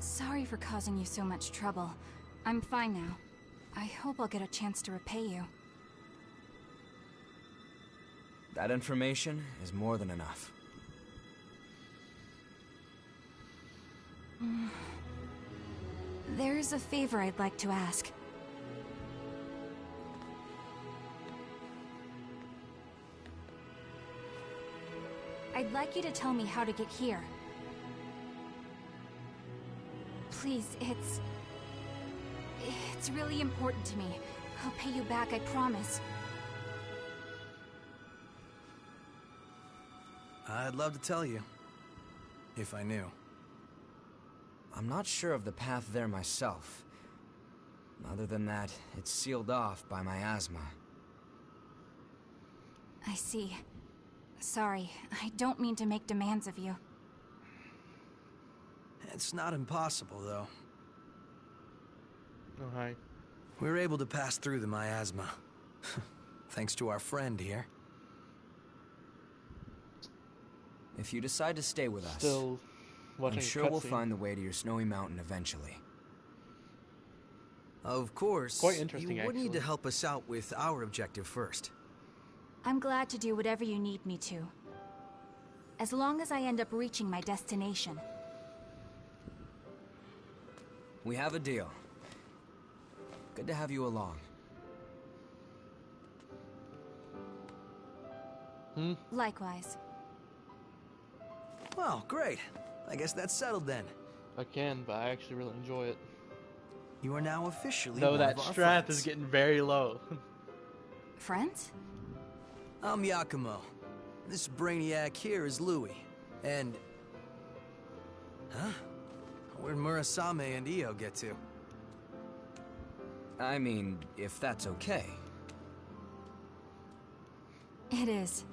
Sorry for causing you so much trouble. I'm fine now. I hope I'll get a chance to repay you. That information is more than enough. There's a favor I'd like to ask. I'd like you to tell me how to get here. Please, it's really important to me. I'll pay you back, I promise. I'd love to tell you. If I knew. I'm not sure of the path there myself. Other than that, it's sealed off by miasma. I see. Sorry, I don't mean to make demands of you. It's not impossible, though. Oh, hi. We were able to pass through the miasma. Thanks to our friend here. If you decide to stay with us, Still watching I'm a sure we'll cutscene. find the way to your snowy mountain eventually. Of course. Quite interesting, You would need to actually. help us out with our objective first. I'm glad to do whatever you need me to. As long as I end up reaching my destination. We have a deal. Good to have you along. Likewise. Well, great. I guess that's settled then. I can, but I actually really enjoy it. You are now officially Though one that of our strap friends. is getting very low. Friends? I'm Yakumo. This brainiac here is Louis. And... Huh? Where'd Murasame and Io get to? I mean, if that's okay. It is.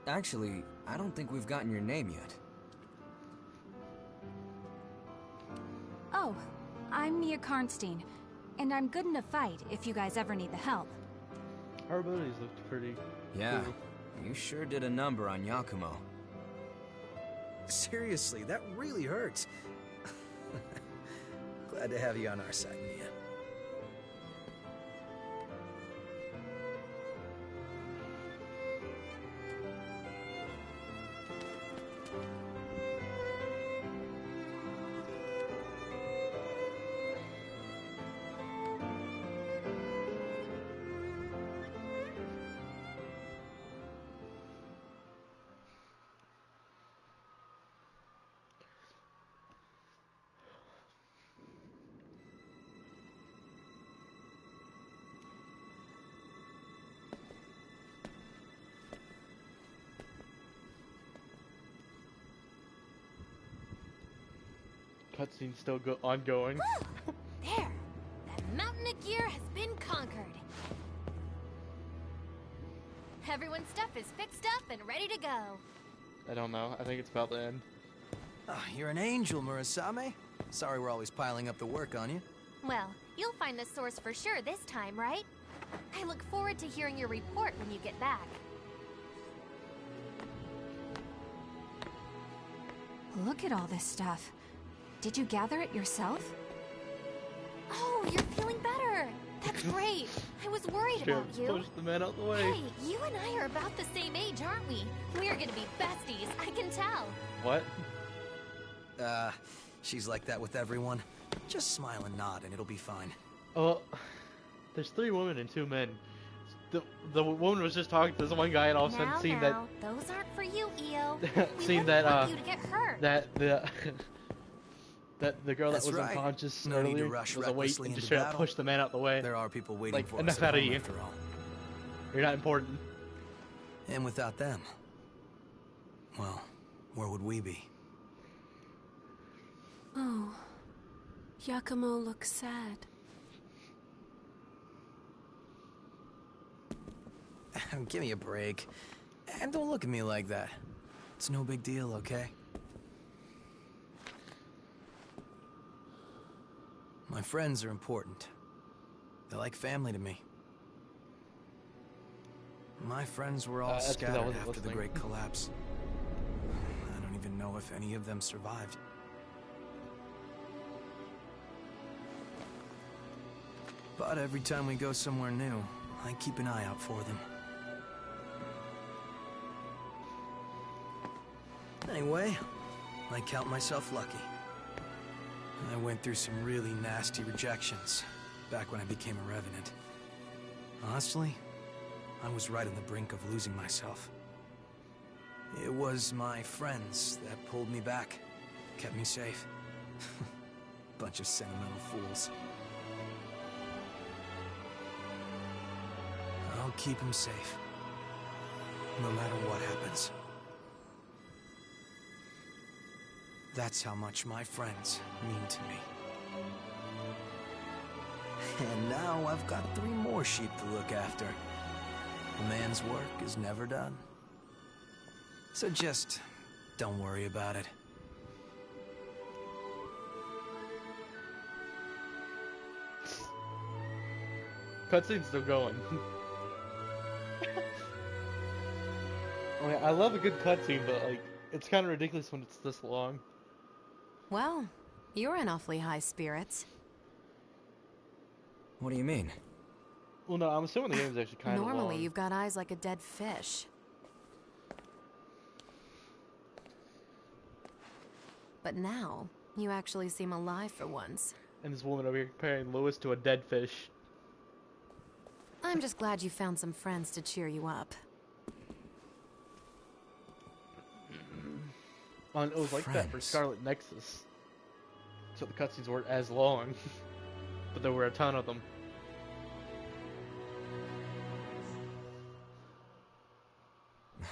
Actually, I don't think we've gotten your name yet. Oh, I'm Mia Karnstein. And I'm good in a fight if you guys ever need the help. Our abilities looked pretty Yeah, cool. you sure did a number on Yakumo. Seriously, that really hurts. Glad to have you on our side, Mia. Cutscene still ongoing. There! That mountain of gear has been conquered. Everyone's stuff is fixed up and ready to go. I don't know. I think it's about to end. Oh, you're an angel, Murasame. Sorry we're always piling up the work on you. Well, you'll find the source for sure this time, right? I look forward to hearing your report when you get back. Look at all this stuff. Did you gather it yourself? Oh, you're feeling better! That's great! I was worried about you. Push the man out the way. Hey, you and I are about the same age, aren't we? We're gonna be besties, I can tell. What? She's like that with everyone. Just smile and nod and it'll be fine. Oh, there's 3 women and 2 men. The woman was just talking to this one guy and all of a sudden seen Now, those aren't for you, Io. We seen wouldn't that, want you to get hurt. that the girl That's that was right. unconscious No need to earlier rush was a weight recklessly and just into straight up battle. pushed the man out the way. There are people waiting Like, for enough us at out of home you. after all. You're not important. And without them, well, where would we be? Oh, Yakumo looks sad. Give me a break. And don't look at me like that. It's no big deal, okay? My friends are important. They're like family to me. My friends were all That's 'cause I scattered wasn't after the listening. Great Collapse. I don't even know if any of them survived. But every time we go somewhere new, I keep an eye out for them. Anyway, I count myself lucky. I went through some really nasty rejections back when I became a Revenant. Honestly, I was right on the brink of losing myself. It was my friends that pulled me back, kept me safe. Bunch of sentimental fools. I'll keep them safe, no matter what happens. That's how much my friends mean to me. And now I've got 3 more sheep to look after. A man's work is never done. So just don't worry about it. Cutscene's still going. I mean, I love a good cutscene, but like, it's kind of ridiculous when it's this long. Well, you're in awfully high spirits. What do you mean? Well, no, I'm assuming the game's actually kind of long. Normally, you've got eyes like a dead fish. But now, you actually seem alive for once. And this woman over here comparing Lewis to a dead fish. I'm just glad you found some friends to cheer you up. It was like that for Friends. Scarlet Nexus. So the cutscenes weren't as long. But there were a ton of them.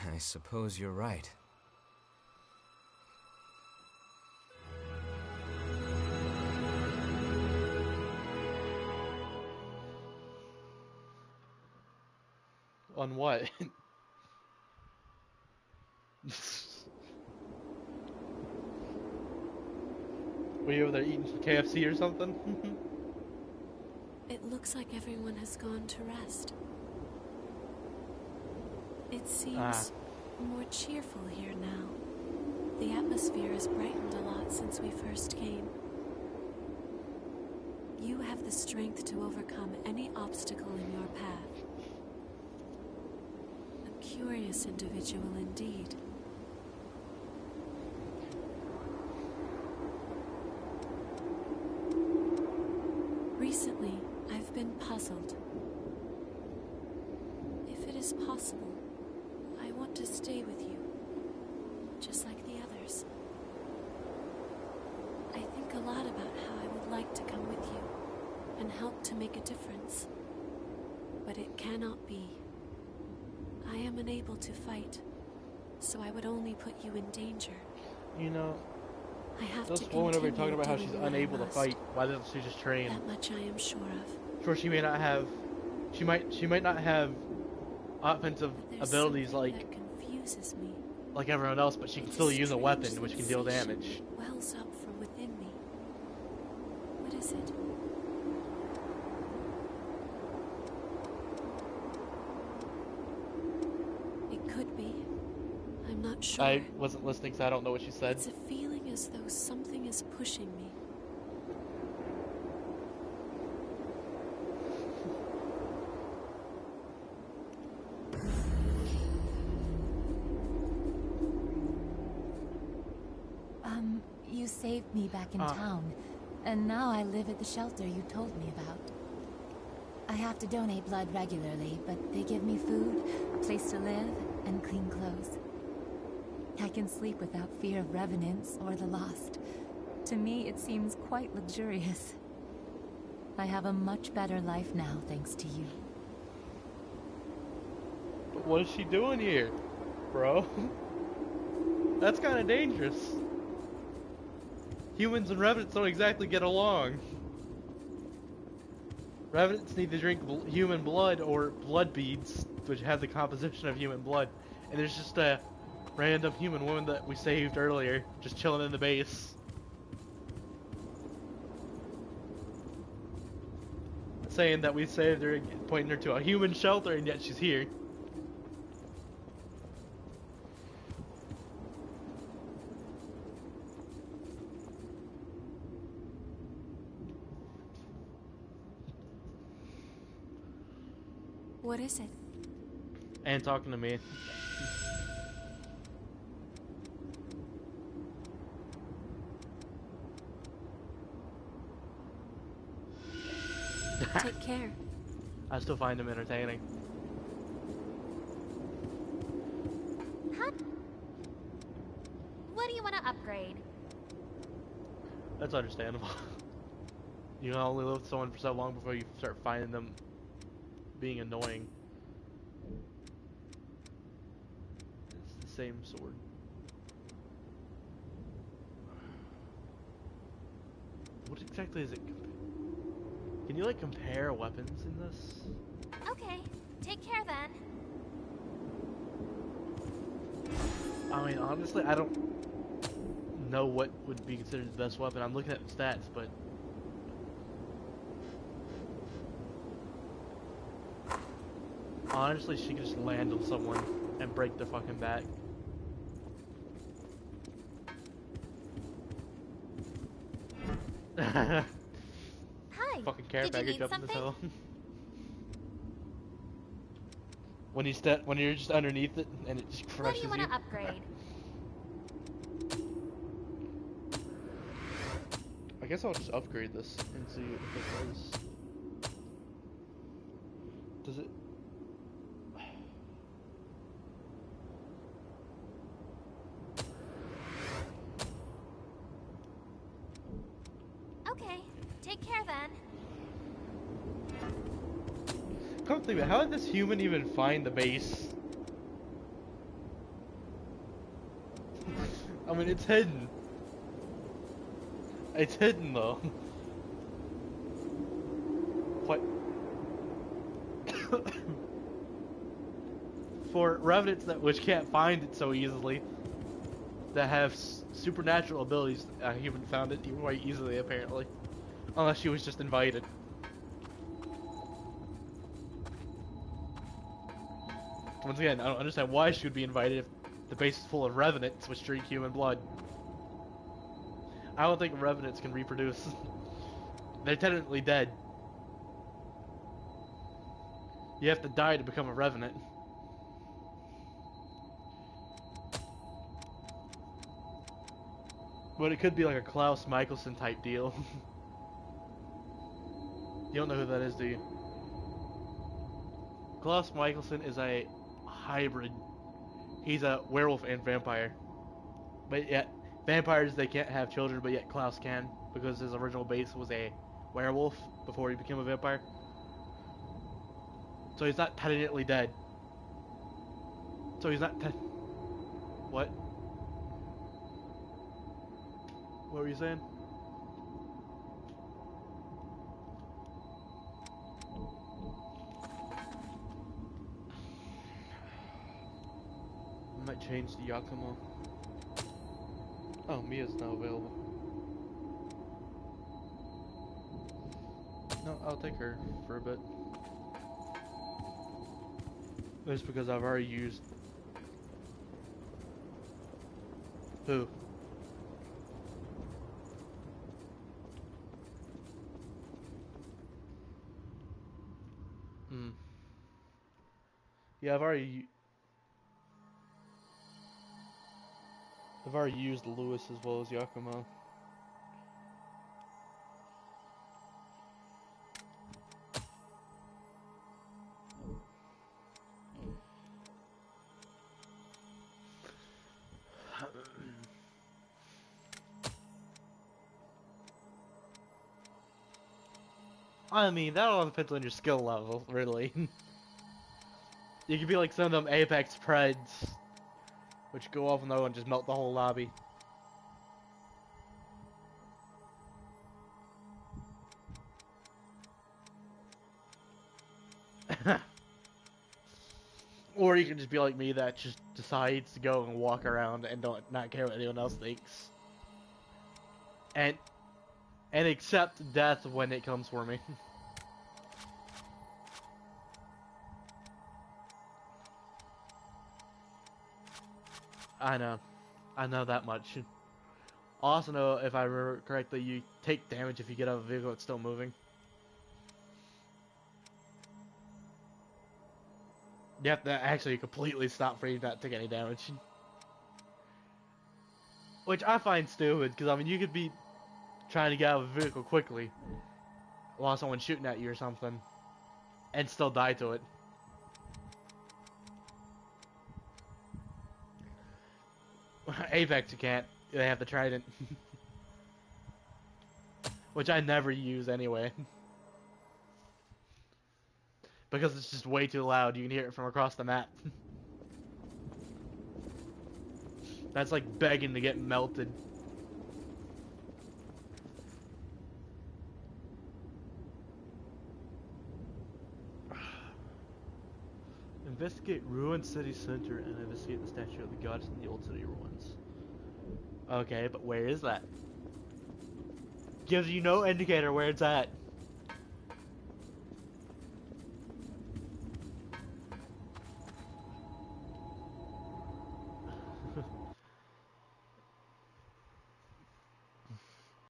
I suppose you're right. On what? Were you over there eating KFC or something? It looks like everyone has gone to rest. It seems more cheerful here now. The atmosphere has brightened a lot since we first came. You have the strength to overcome any obstacle in your path. A curious individual indeed. Recently, I've been puzzled. If it is possible, I want to stay with you, just like the others. I think a lot about how I would like to come with you and help to make a difference. But it cannot be. I am unable to fight, so I would only put you in danger. You know, I have this to woman over here continue talking about how doing she's what I unable to must. fight. Why doesn't she just train? That much I am sure of. Sure, she may not have. She might not have offensive But there's abilities something like that confuses me. everyone else, but she can It's still use a weapon, strange which can deal sensation damage. that wells up from within me. What is it? It could be. I'm not sure. I wasn't listening, so I don't know what she said. It's a feeling as though something is pushing me. You saved me back in town, and now I live at the shelter you told me about. I have to donate blood regularly, but they give me food, a place to live, and clean clothes. I can sleep without fear of revenants or the lost. To me, it seems quite luxurious. I have a much better life now, thanks to you. But what is she doing here, bro? That's kind of dangerous. Humans and revenants don't exactly get along. Revenants need to drink human blood or blood beads, which have the composition of human blood. And there's just a random human woman that we saved earlier, just chilling in the base. Saying that we saved her, pointing her to a human shelter, and yet she's here. What is it? And talking to me. Take care. I still find him entertaining. Huh? What do you want to upgrade? That's understandable. You can only live with someone for so long before you start finding them being annoying. It's the same sword. What exactly is it? Can you like compare weapons in this? Okay, take care then. I mean, honestly, I don't know what would be considered the best weapon. I'm looking at the stats, but honestly, she could just land on someone and break their fucking back. Hi. Fucking carrot Did you bagger need jumping this something? hill. when you're just underneath it and it just What do crushes you want to upgrade? I guess I'll just upgrade this and see if it does. Does it? Okay, take care then. Come think about it, how did this human even find the base? I mean, it's hidden. It's hidden though. What? For revenants which can't find it so easily, that have supernatural abilities, a human found it quite easily apparently, unless she was just invited. Once again, I don't understand why she would be invited if the base is full of revenants which drink human blood. I don't think revenants can reproduce. They're technically dead. You have to die to become a revenant. But it could be like a Klaus Michelson type deal. You don't know who that is, do you? Klaus Michelson is a hybrid. He's a werewolf and vampire. But yet, vampires, they can't have children, but yet Klaus can, because his original base was a werewolf before he became a vampire. So he's not technically dead. So he's not What? What were you saying? I might change to Yakumo. Oh, Mia's now available. No, I'll take her for a bit. It's because I've already used... Who? Yeah, I've already used Lewis as well as Yakumo. I mean, that all depends on your skill level, really. You could be like some of them Apex Preds, which go off on their own and just melt the whole lobby. Or you can just be like me that just decides to go and walk around and not care what anyone else thinks. And accept death when it comes for me. I know that much. I also know, if I remember correctly, you take damage if you get out of a vehicle that's still moving. You have to actually completely stop for you not to take any damage. Which I find stupid, because I mean, you could be trying to get out of a vehicle quickly while someone's shooting at you or something, and still die to it. Apex, you can't. They have the trident. Which I never use anyway. Because it's just way too loud. You can hear it from across the map. That's like begging to get melted. Investigate Ruined City Center and investigate the statue of the goddess in the old city ruins. Okay, but where is that? Gives you no indicator where it's at.